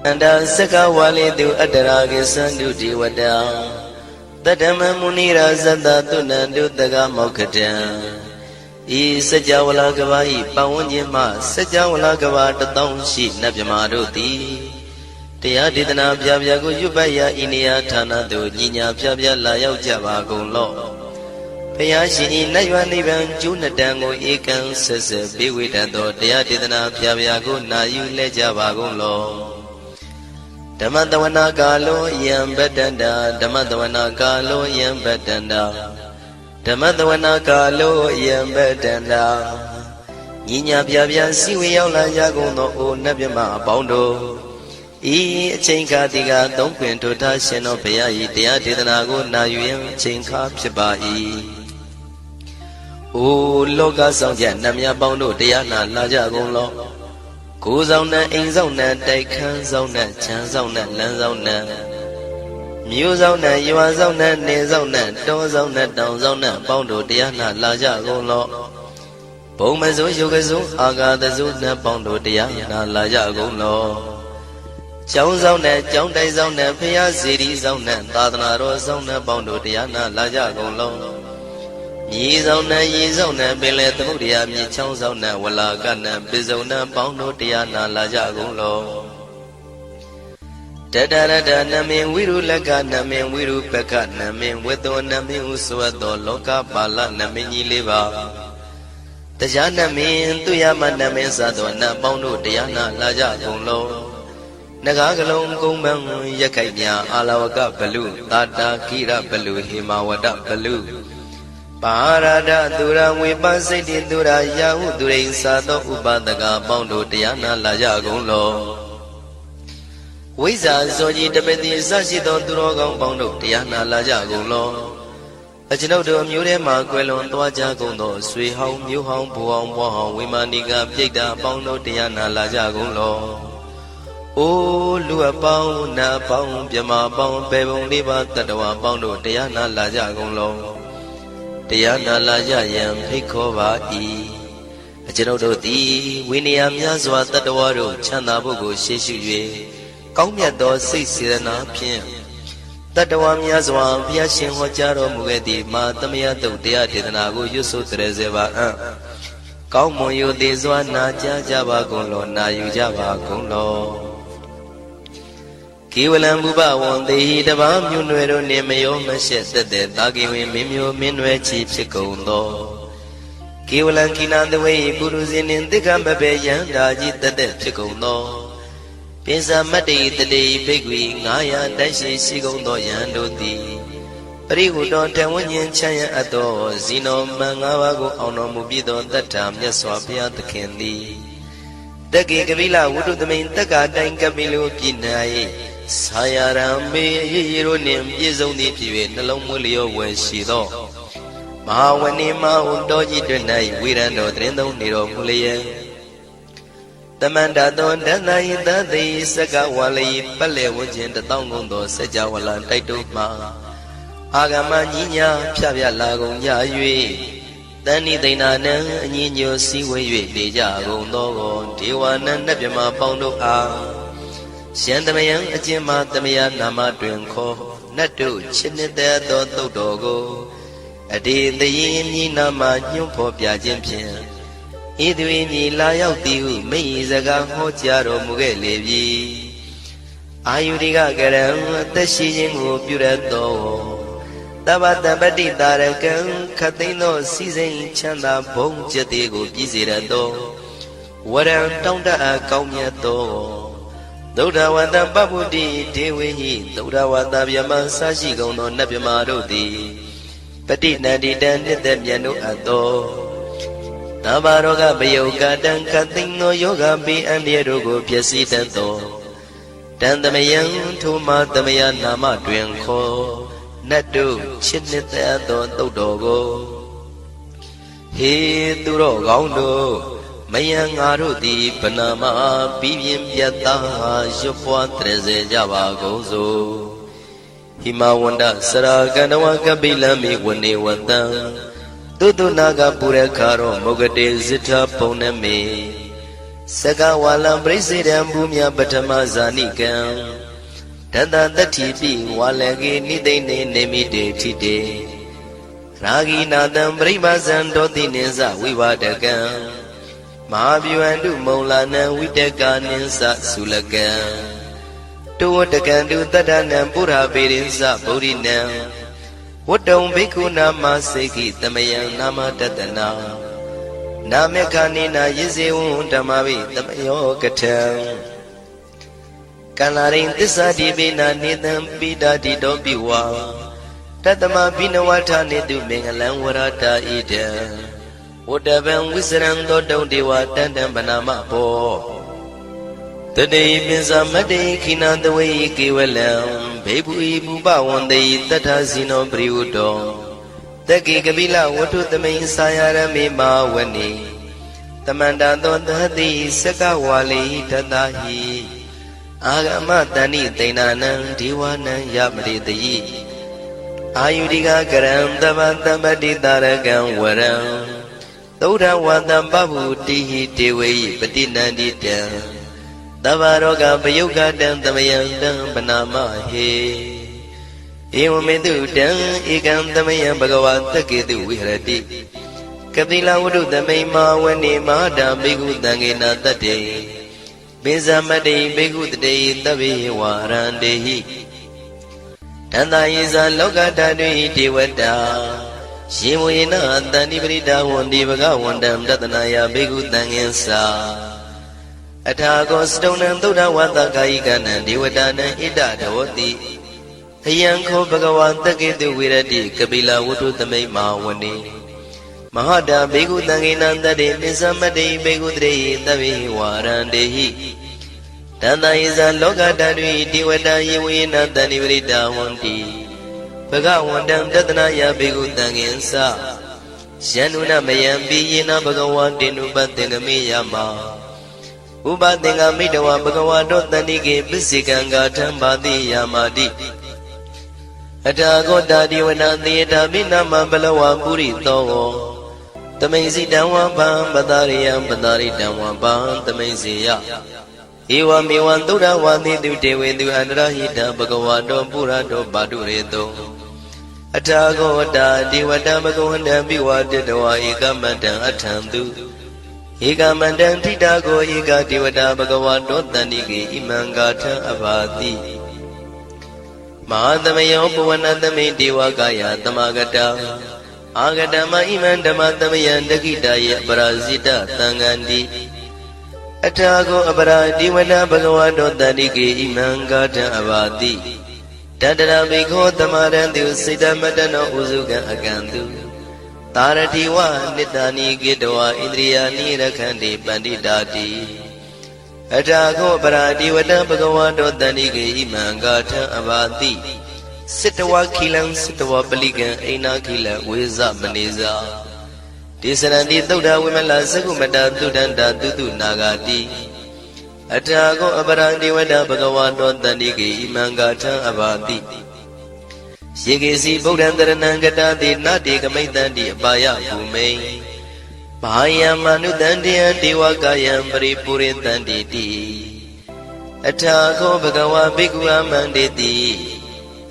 Anda saka wali tu adarage sandu diwada Tadama munira zata tunandu taga mokatan I sajawala gawai pawunjima sajawala gawata taunshi nabyamaroti Tia didana pyabyago yubaya iniya thana tu nyinya pyabya layau java gonglo Payashi naywa niban junatango ikan sasa biwitato Tia didana pyabyago nayu le java gonglo Dhammatawana kalo yam badanda Dhammatawana kalo yam badanda Dhammatawana kalo yam badanda Nyinya pyabya siwe yaula yagono o nabyama paundo I chinka tiga tongkwin tota sheno payayi Tia didana go nayuyen chinka pyabai O loka sangja namya paundo Tia na laja gonglo Cô dâu nè, anh dâu nè, đại khăn dâu nè, cha dâu nè, lan dâu nè Miu dâu nè, yua dâu nè, nê dâu nè, đô dâu nè, đào dâu nè, bao đồ tía nè, la dạ gô lọ Bố mẹ dô yu cái dô, aga ta dô nè, bao đồ tía nè, la dạ gô lọ Cháu dâu nè, cháu đại dâu nè, phía dì đi dâu nè, ta nà rô dâu nè, bao đồ tía nè, la dạ gô lọ Nhi dâu nè, bê lê tâm địa mi cháu dâu nè, wà là gà nè, bê dâu nè, bóng đô tìa nè, là dạ gông lô Đà đà đà đà nè miên vi ru lạ gà nè miên vi ru bè gà nè miên vê tô nè miên u sua tô lô gà bà lạ nè miên nhi lê bà Đà dạ nè miên tu ya mà nè miên sa tô nè, bóng đô tìa nè, là dạ gông lô Nè gà gà lông cung bằng yà khai nhà, à la wà gà bà lù, tà đà kì rà bà lù, hì mà wà đà bà lù Parada dura wipasiti dura yahu durin sato upadaka paundo tiyana laja gonglo Wisa soji tapeti sashito duro gong paundo tiyana laja gonglo Achinau do myure ma kwelon twaja gongdo Sui hong, myu hong, bu hong, bo hong Wimanika pyeita paundo tiyana laja gonglo O lua pao na pao pyama pao Pebong liba tatawa paundo tiyana laja gonglo Tia na la ya yan phik kho ba I Achino do ti Winiya mya swa tatawa do chanda bot ko shit shu yue Kaung myat do siat serana phyin Tatawa mya swa Bhuya Shin ho ja ro mu ke ti Ma Tamaya Tuk Tia Dedana ko yut so tere se ba Kaung mon yo te swa na ja ja ba gong lo Na yu ja ba gong lo Kiwalan buba won dehi daba myu nwe do ne mayo ma shet tat de ta ki win min myo min nwe chi phit gung tho Kiwalan kina the way puru sin nin tikka ma be yan da ji tat de phit gung tho Pinsa mat ti tade phik wi 900 dai shi shi gung tho yan do ti Pari hu do tan wan yin chan yan at tho Zino man 5 ပါးကိုအောင်တော်မူပြီးသောတတ္ထာမြတ်စွာဘုရားသခင်သည်တက္ကေကပိလဝုဒ္ဓသမိန်တက္ကာတိုင်ကပိလိုပြည်၌Sayara me yiro nim yizong di piwe nalong mulio wen shi do Mahawani mahundo ji dunai wirando trindong niro muliye Tamanda don danai dadi saka wali pale wujin tatong gondo saja wala taito ma Agama nyinya pyabya lagong ya yue Tani daina nang nyinyo siwe yue deja gondo go Dewa nan nabyama paundo a Shan Tamayan Ajima Tamaya Nama Duen Ko Natu Chinita Do Toto Go Adi the Yin Nama Nyum Po Pia Jim Pien Idui Ni La Yao Tiu Mei Zaga Ho Jaro Muge Levi Ayuriga Garam Tashi Jingu Purato Tabata Badi Tarakan Katino Season Chanda Bong Jati Go Gizirato Waran Tonda Kaumyato Dodawata Babudi Dewi Dodawata Yama Sashi Gono Nabimaro di Petit Nadi Dan Demiano Ato Nabaroga Bayoga Dan Katino Yoga Bi and Yerogo Piasi Tanto Dan the Mayan Tuma Tamaya Nama Dwenko Nadu Chinita Don Dodogo He Duro Gaundo Mayang Arudi Panama Bibim Yata Yopwa Treze Java Gozo Himawanda Saraganawa Kabila Mi Wani Wata Dudu Naga Purekaro Mogade Zita Poname စကဝါလံပရိစေတံဘူမြပထမဇာနိကံတတတတိပိဝါလကေနိသိနေနေမိတေထိတေရာဂိနာတံပရိမဇံတောတိနိသဝိဝဒကံမဟာဗျဝန္တုမုံလာနံဝိတကာနိသသုလကံတောဝတကံတုတတ္တနံပုရပေရိသဗုဒ္ဓိနံဝတ္တုံဘိက္ခုနာမစေကိတမယံနာမတတနာနာမေခာနိနာယဇေဝံဓမ္မဝိတမယောကထံကန္လာရိန်သစ္စာတိပိနာနေတံပိတာတိတောပိဝါတတမဘိနဝထာနေတုမင်္ဂလံဝရတာဣဒံဝတ္တဗံဝိစရံသောတုံဒေဝတန္တံဗနာမဘောတတေပိစမတေခိနာတဝေကေဝလံဘေဘူဤဘူပဝန္တေတထဇိနောပရိဝတ္တောတကေကပိလဝတ္ထုသမိန်စာယရမေမာဝနေတမန္တသောသတိစကဝါလိတတဟိအာဂမတဏိသိဏနံဒေဝနံယမရိတိအာယုဒိကကရံတဗ္ဗတမ္ပတိတာရကံဝရံသုဒ္ဓဝတံပဗ္ဗုတိဟိတေဝေပတိနန္တိတံသဗ္ဗရောဂပယုတ်ကတံသမယံတံပနာမဟေဧဝမေတုတံဧကံသမယံဘဂဝါတကေတုဝိဟရတိကပိလဝတ္ထုသမိန်မာဝနေမဟာတံဘေကုတံကေနတတ္တေပိဇမတေဘေကုတတေသဗ္ဗေဝါရန္တေဟိတန္တယေဇာလောကတတေဒေဝတာယေဝေနတန္တိပရိဒါဝန္တိဘဂဝန္တံတတနာယဘေကုတံငင်္စာအထာကောစတုံနံသုဒ္ဓဝါသကာယိကနံဒေဝတာနံဣဒဒောတိအယံခောဘဂဝါတကေတုဝိရတိကပိလဝတ္ထုသမိန်မာဝနေမဟာတာဘေကုတံငေနံတတေပိသမတေဘေကုတရေသဗ္ဗေဝါရန္တေဟိတန္တယေဇာလောကတတေဒေဝတာယေဝေနတန္တိပရိဒါဝန္တိဘဂဝန္တံတတနာယဘေကုတံငင်္စာယန္နုနမယံပိယေနဘဂဝါတေနုပသင်္ကမေယမဥပသင်္ကမိတဝဘဂဝါတောတန္တိကေပစ္စေကံဂါထံဘာတိယာမာတိအထာဂောတာဒီဝနာသေတာပိနမဘလဝပုရိသောတမိန်စီတံဝံဗံပတာရိယံပတာရိတံဝံဗံတမိန်စီယဧဝမေဝံသုဒ္ဓဝါတိတုတေဝေတုအန္တရဟိတံဘဂဝါတောပုရတောပါတုရေတောအထာဂောတာဒီဝတံဘဂဝန္တံပိဝါတတဝါဧကမန္တံအထံတုဧကမန္တံထိတာကိုဧကဒေဝတာဘဂဝါတောတန္တိကေဣမံဂါထံအဘာတိမဟာသမယောပဝနသမိဒေဝကာယသမဂတာအာဂတမဣမံဓမ္မသမယံတခိတယေပရာဇိတသံဃန္တိအထာကိုအပရာဒီဝနာဘဂဝါတောတန္တိကေဣမံဂါထံအဘာတိတတရာဘိခောသမရံတုစိတ္တမတနောဥစုကံအကံတုတာရတိဝနိတ္တနိကေတဝဣန္ဒြိယာနိရခန္တိပန္တိတာတိအထာခောပရာဒီဝတံဘဂဝါတောတန္တိကေဣမံဂါထံအဘာတိစိတဝခိလံစိတဝပလိကံအိနာခိလံဝေဇမနေဇာဒေသရန္တိသုဒ္ဓဝိမလသကုမတသုဒ္ဓန္တာတုတုနာဂာတိအထာကောအပရံဒီဝတဘဂဝါတောတန္တိကေဣမံဂါထံအဘာတိယေကေစီဗုဒ္ဓံတရဏံကတာတိနတေကမိတ္တန္တိအပါယဘူမိန်ဘာယံမနုတန္တယံဒေဝကာယံပရိပုရိတန္တိတိအထာကောဘဂဝါဘိက္ခုအမန္တေတိ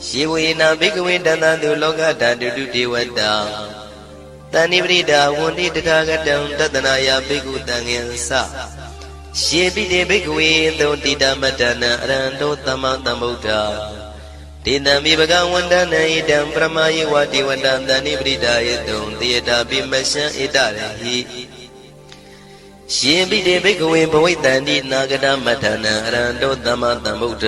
ယေဝေနဘိက္ခဝေတန္တတုလောကဓာတုတုဒေဝတာတဏိပရိဒါဝန္တိတထာဂတံတတနာယဘိက္ခုတံငင်္စယေပိတေဘိက္ခဝေသောတိတမတ္တနံအရဟံတောသမ္မာသမ္ဗုဒ္ဓတေတံမိဘဂဝန္တနံဣတံပရမယေဝတိဝတံတဏိပရိဒါယေတုံတေတာပိမရှံဣတရဟိယေပိတေဘိက္ခဝေဘဝိတန္တိနာဂတမတ္တနံအရဟံတောသမ္မာသမ္ဗုဒ္ဓ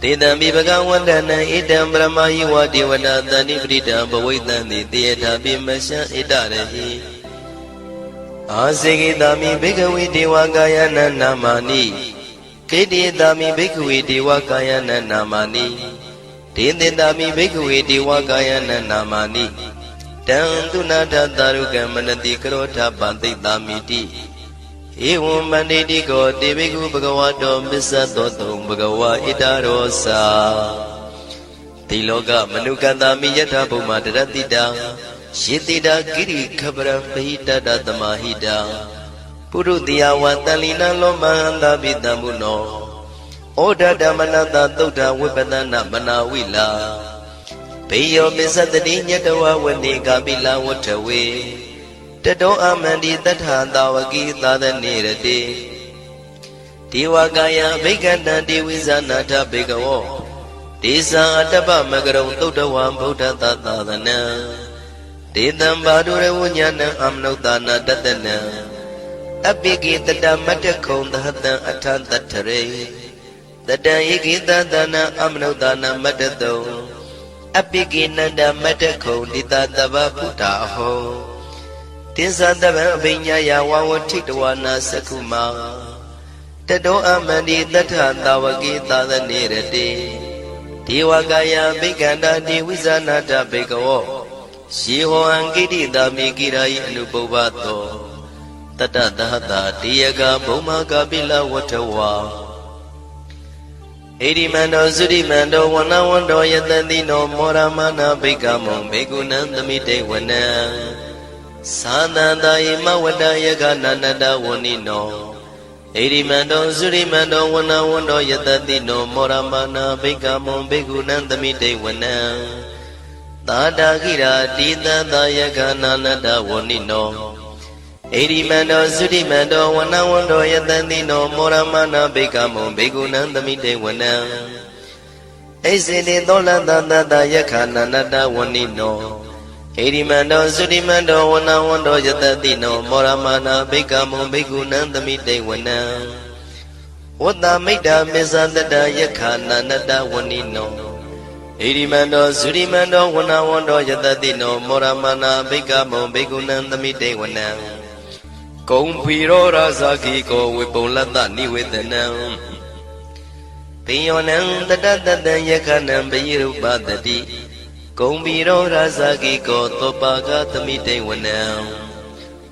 တေတံမိဘဂဝန္တနံဣတံပရမယိဝတိဝနာတန္တိပရိတံဘဝိတံတိတေယထာပိမရှံဣတရဟိအာစေကိတာမိဘိက္ခဝေဒေဝကာယနံနာမာနိကေတိတာမိဘိက္ခဝေဒေဝကာယနံနာမာနိဒေသင်တာမိဘိက္ခဝေဒေဝကာယနံနာမာနိတံသူနာထတာရုကံမနတိကရောထပန္တိတာမိတိဧဝံမန္တိတိကောတေဘိက္ခုဘဂဝါတောမစ္ဆသောတုံဘဂဝါဣတရောစာဒီလောကမနုကတာမိယထာဘုမတရတိတာယေတိတာကိရိခပရံပိတတသမာဟိတာ ပုရုတိယဝတလီနလောမဟန္တာပိတံမုနောဩဒဓမ္မနတသုဒ္ဓဝိပဒနာမနာဝိလာဘေယောပစ္စတတိညတဝဝနေကပိလဝထဝေတတောအမန္တိတထသာဝကိသာသနေရတိဒေဝကာယဘိက္ခန္တံဒေဝိဇာနာထဘေကဝောဒေဇာအတ္တပမကရုံသုဒ္ဓဝံဗုဒ္ဓသာသနံဒေတံဘာဒုရဝဉ္ဉဏံအမနုဿာနာတတနံအပိကိတတမတ္တခုံသဟတံအထံတထရေတတံဧကိတသနံအမနုဿာနာမတ္တတုံအပိကိနန္ဒမတ္တခုံတိတတဗ္ဗဗုဒ္ဓအဟောတိသတဗံအဘိညာယဝဝထိတဝနာသက္ခုမာတတောအမန္တိတထသာဝကိသာသနေရတိဒေဝကာယဘိက္ခန္တာဒေဝိဇာနာတဘေကဝောယေဟောအံကိတိတာမိကိရာယအနုပုဗ္ဗသောတတသဟတာတေယကဘုံမာကပိလဝထဝါဣရိမန္တောသုရိမန္တောဝနဝန္တောယတတိနောမောရမနာဘိကမောဘေကုဏံသမိတေဝနံသာသန္တာယမဝတ္တယကနန္တဝနိနောဣရိမန္တောသုရိမန္တောဝနဝန္တောယတတိနောမောရမနာဘိကမောဘေကုဏံသမိတေဝနံသာတာခိရာတိတသယကနာနတဝနိနောဣရိမန္တောသုရိမန္တောဝနဝန္တောယတတိနောမောရမနာဘိကမောဘေကုဏံသမိတေဝနံဣစေတိသောလတသတယခာနာနတဝနိနောဣရိမန္တောသုရိမန္တောဝနဝန္တောယတတိနောမောရမနာဘိကမောဘေကုဏံသမိတေဝနံဝတ္တမိတ္တမေဇတတယခာနာနတဝနိနောဣရိမန္တောသုရိမန္တောဝနဝန္တောယတတိနောမောရမနာဘိကမောဘေကုဏံသမိတေဝနံကုံဖီရောရာဇာကိကောဝေပုံလတ္တနိဝေဒနံပိယောနံတတတတံယခနံပယိရုပတတိကုံဖီရောရာဇာကိကောသောပါကသမိတေဝနံ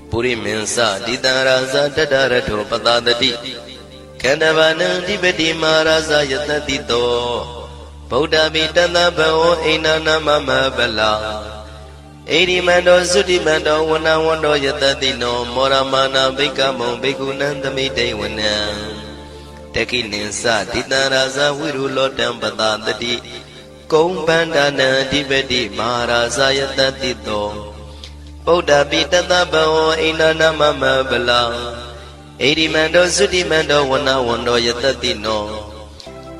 ပုရိမင်းစတိတံရာဇာတတရထောပတတတိခန္ဓဗာနံဓိပတိမာရာဇာယတတိတောဗုဒ္ဓပိတသဗ္ဗဝဣန္ဒနာမမဗလာဣရိမန္တောသုတိမန္တောဝနဝန္တောယတတိနောမောရမနာဘိကမောဘေကုဏံသမိတေဝနံတခိနိသတိတံရာဇဝိရုလောတံပတတတိကုံဗန္ဒနံအဓိပတိမဟာရာဇယတတိတောဗုဒ္ဓပိတသဗ္ဗဝဣန္ဒနာမမဗလာဣရိမန္တောသုတိမန္တောဝနဝန္တောယတတိနော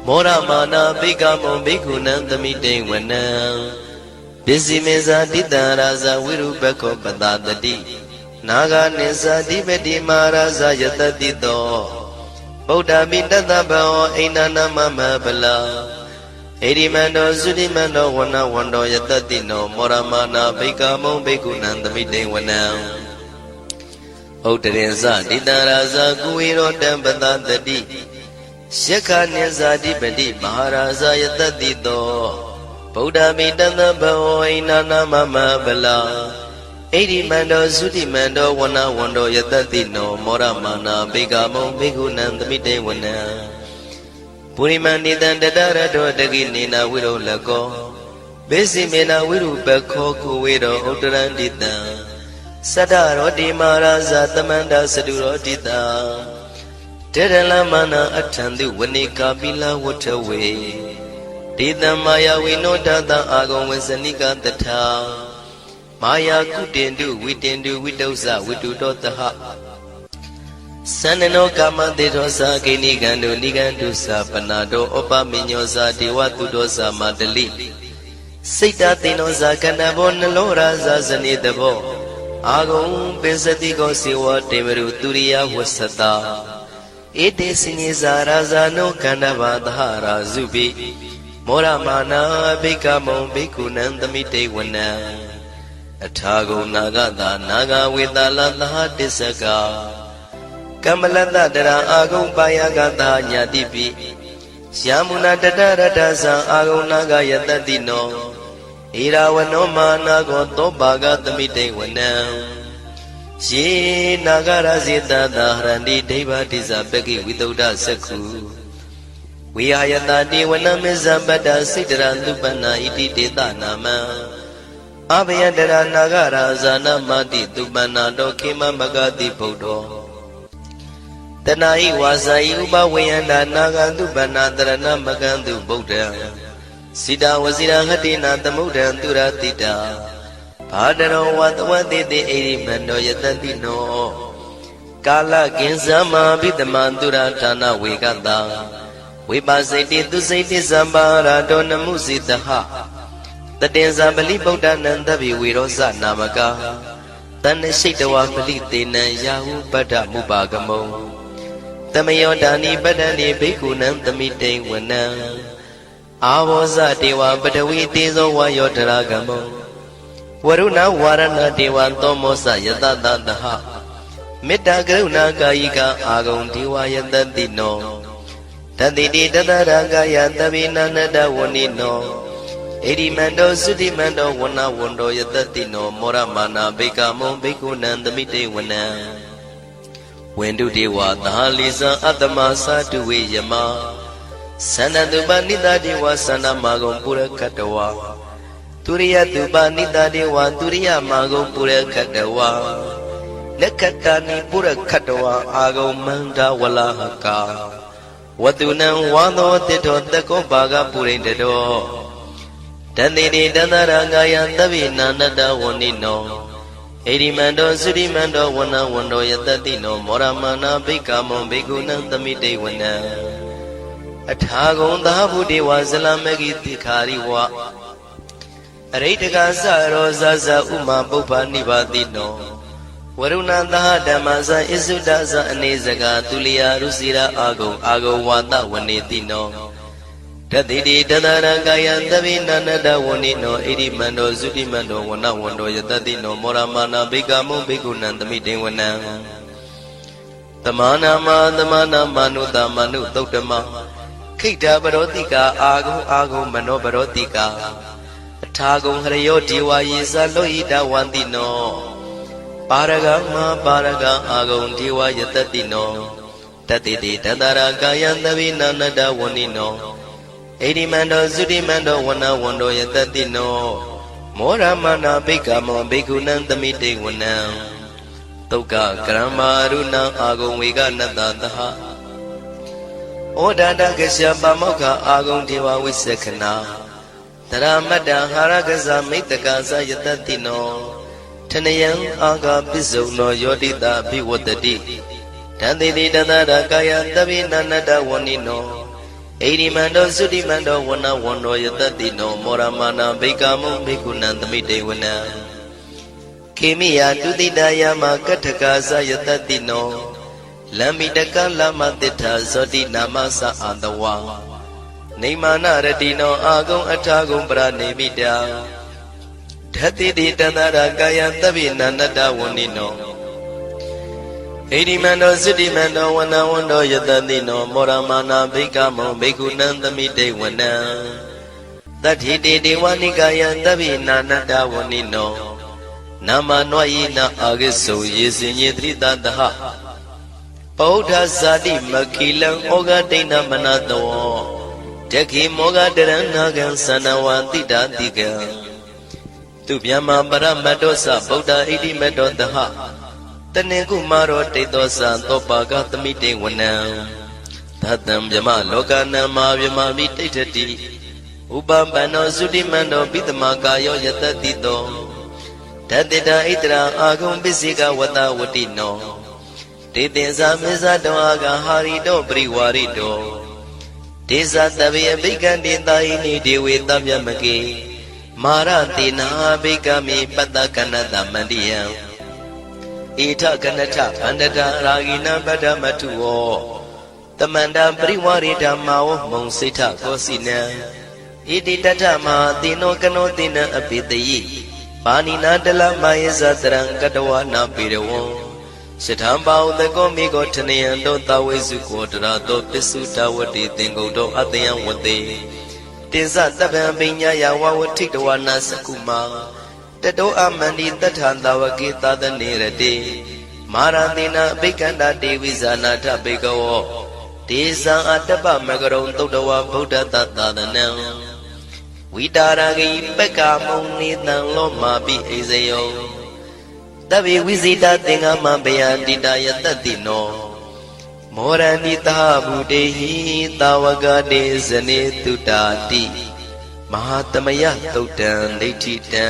မောရမနာဘိကမောဘေကုဏံသမိတေဝနံပစ္စည်းမေဇာတိတံရာဇဝိရုပခောပတတတိနာဂာနိသတိပတိမဟာရာဇယတတိတောဗုဒ္ဓပိတသဗ္ဗဝဣန္ဒနာမမဗလာဣရိမန္တောသုတိမန္တောဝနဝန္တောယတတိနောမောရမနာဘိကမောဘေကုဏံသမိတေဝနံဥဒ္ဒရင်သတိတံရာဇကုဝေရောတံပတတတိယက္ခနိသတိပတိမဟာရာဇယတတိတောဗုဒ္ဓပိတသဗ္ဗဝဣန္ဒနာမမဗလာဣရိမန္တောသုတိမန္တောဝနဝန္တောယတတိနောမောရမနာဘေကမောဘေကုဏံသမိတေဝနံပုရိမန္တိတံတတရတောတကိနေနဝိရောလကောဘေစီမေနဝိရုပခောကုဝေရောဥတ္တရန္တိတံသတ္တရောတိမာရာဇသမန္တသတုရောတိတံတေရလမနာအထံတုဝနိကာပိလဝထဝေဒေတံမာယဝိနောတတံအာဂုံဝေစနိကတထာမာယာကုတင်တုဝိတင်တုဝိတုဇဝိတုတောတဟသန္နနောကာမတေသောသာကိနိကံတုနိကံတုသာပနာတောဩပမိညောသာဒေဝတုတောသာမတလိစိတ်တသိနောသာကန္နဘောနလောရာဇာဇနိတဘောအာဂုံပင်စတိကောစေဝတေမရုတုရိယဝသတာဧတေစိနိဇာရာဇာနောကန္နဘာသဟရာဇုပိမောရမနာဘိကမောဘိကုဏံသမိတေဝနံအထာဂုံနာဂတာနာဂဝေတလသဟတစ္စကကမ္မလတ္တတရာအာဂုံပါယကတာညာတိပိယာမုနာတတရတသံအာဂုံနာဂယတတိနောဣရာဝနောမာနာကောသောပါကသမိတေဝနံယေနာဂရဇေတသာဟရန္တိဒိဗ္ဗတိဇပကိဝိတုဒ္ဓသက္ခုဝိဟာယတတိဝနမေဇပတ္တစိတ္တရသုပနာဣတိတေတနာမံအဘယတရနာဂရာဇာနမတိသုပနာတောခေမမဂတိဗုဒ္ဓော တဏှာဤဝါစာဤဥပဝေယန္တာနာဂန္တုပဏတရဏမကန္တုဗုဒ္ဓံစိတဝစီရဟတိနာသမုဒ္ဒံသူရတိတာဘာဒရောဝတဝတိတိဣရိမန္တောယတတိနောကာလကင်္စမဘိတမံသူရဌာနဝေကတံဝိပါစိတိသူစိတိသံပါရတောနမှုစိတဟတတေဇာပလိဗုဒ္ဓနံတဗ္ဗေဝေရောဇနာမကာတဏ္ဏရှိတဝပလိတေနံယာဟုပတ္ထမုပါကမုံတမယောဒာနိပတ္တနိဘိက္ခုနံသမိတိဝနံအာဘောဇတေဝပတဝီတေဇောဝါယောတရာကမုံဝရုဏဝါရဏတေဝသောမောစယတတတဟမေတ္တာကရုဏာကာယိကအာဂုံဒေဝယတတိနောတတိတိတတရာကာယတဗိနန္တဝဏိနောဣရိမန္တောသုတိမန္တောဝနဝန္တောယတတိနောမောရမာနာဘိက္ခမုံဘိက္ခုနံသမိတေဝနံဝန္တုတေဝသာလိဇံအတ္တမသာတုဝေယမသန္တတုပနိတတေဝသန္တမာဂုံပုရခတဝါទុរិយតុបនិតាទេវទុរិយមាဂုံပုရခတဝါနက္ခတာနိပုရခတဝါအာဂုံမန္တဝလဟကာဝတုနံဝါသောတိတောတကောဘာဂပုရိန္တတောတတိတိတန္တရာဂာယသဗ္ဗေနာနတဝဏိနောဣရိမန္တောသုရိမန္တောဝနဝန္တောယတတိနောမောရမနာဘိက္ခမောဘိက္ခုနံသမိတေဝနံအထာဂုံသာဗုဒေဝဇလမဂိတိခာရိဝအရိတကသရောဇဇဥမာပုပ္ပနိဗ္ဗာတိနောဝရုဏသဟဓမ္မဇဣစုဒဇအနေစကာသူလျာရုစီရာအာဂုံဝါဒဝနေတိနောတတိတိတတရကာယသဗ္ဗေနန္တဝဏိနောဣရိမန္တောသုတိမန္တောဝနဝန္တောယတတိနောမောရမာနာဘိက္ခမုံဘိက္ခုနံသမိတေဝနံသမာနာမနုတမနုသုတ္တမခိတ္တပရောတိကာအာဂုံမနောပရောတိကာအထာဂုံဟရယောဒေဝယေဇလောဟိတဝန္တိနောပါရဂမပါရဂအာဂုံဒေဝယတတိနောတတိတိတတရာကာယသဗ္ဗေနန္တဝဏိနောဣရိမန္တောသုတိမန္တောဝနဝန္တောယတတိနောမောရမနာဘိက္ခမောဘိက္ခုနံသမိတေဝနံသုက္ကကရမရုဏံအာဂုံဝေကနတသဟဩဒတကစ္စပမောက္ခအာဂုံဒေဝဝိသက္ခနာတရမတ္တဟာရကဇမိတ္တကသယတတိနောထနယံအာဂပစ္စုံနောယောတိတာဘိဝတ္တိတန်တိတိတတရကာယသဗ္ဗေနန္တဝဏိနောဣရိမန္တောသုတိမန္တောဝနဝန္တောယတတိနောမောရမာနာဘိက္ခမုံဘိက္ခုနံသမိတေဝနံခေမိယတုတိတယမကထကာသယတတိနောလမ္မိတကလမတိထဇောတိနာမသအာတဝါနေမာနရတိနောအာဂုံအထာဂုံပရနေမိတာဓတ္တိတိတတရာကာယသဗ္ဗေနန္တဝဏိနောဣရိမန္တောသုတိမန္တောဝနဝန္တောယတတိနောမောရမာနာဘိက္ခမောဘိက္ခုနံသမိတေဝနံတတ္ထိတေဒေဝနိကာယသဗ္ဗေနာနတဝဏိနောနာမနောယိနာအာဂိစုယေစင်ယေသရိတတဟဗုဒ္ဓဇာတိမခိလံဩဃဒိဏမနတောတခိမောဃတရဏဂံသနဝံတိတာတိကံသူဗျမပရမတ္တောသဗုဒ္ဓဣတိမတ္တောတဟတနေကုမာရောတေတောသသောပါကသမိတေဝနံသတ္တံဗျမလောကနံမာဗျမမိတိဋ္ဌတိဥပပန္နောသုတိမန္တောပိတမကာယောယတတိတောတတ္တိတာဣတရာအာဂုံပစ္စေကဝတဝတိနောတေတေဇာမေဇတောအာဂဟာရိတောပရိဝါရိတောဒေဇာတဗေဘိက္ခန္တေတာယိနိဒေဝေတမြမကေမာရတေနာဘိက္ခမေပတ္တကနတမန္တိယံဣထကနထဗန္တတရာဂိနပတ္တမထုဝောတမန္တပရိဝါရိဓမ္မာဝမုံစိဋ္ဌကောစီနံဣတိတထမဟာတိနောကနောတိနံအပိတယိပါဏိနာတလမယေဇတရံကတဝနာပေရဝံရှထံပါဥတကောမိကောထနယံတောတဝိစုကောတရာတောပစ္စုတဝတိသင်္ကုတ်တောအတယံဝတေတေဇတပံပိညာယဝဝထိတဝနာစကုမာတတောအမန္တိတထံတဝကေသတနေရတေမာရတိနာဘိက္ခန္တာတေဝိဇာနာထဘိကဝောဒေဇံအတ္တပမကရုံသုတဝဗုဒ္ဓတသာသနံဝိတာရဂိပက္ခမုံနိတံလောမာပိဣဇယောတဗေဝိဇိတသင်္ဃမဘယန္တိတယတတိနော မောရဏိတာဗုတေဟိတာဝကတေဇနေတုတာတိမဟာသမယသုတ်တံဒိဋ္ဌိတံ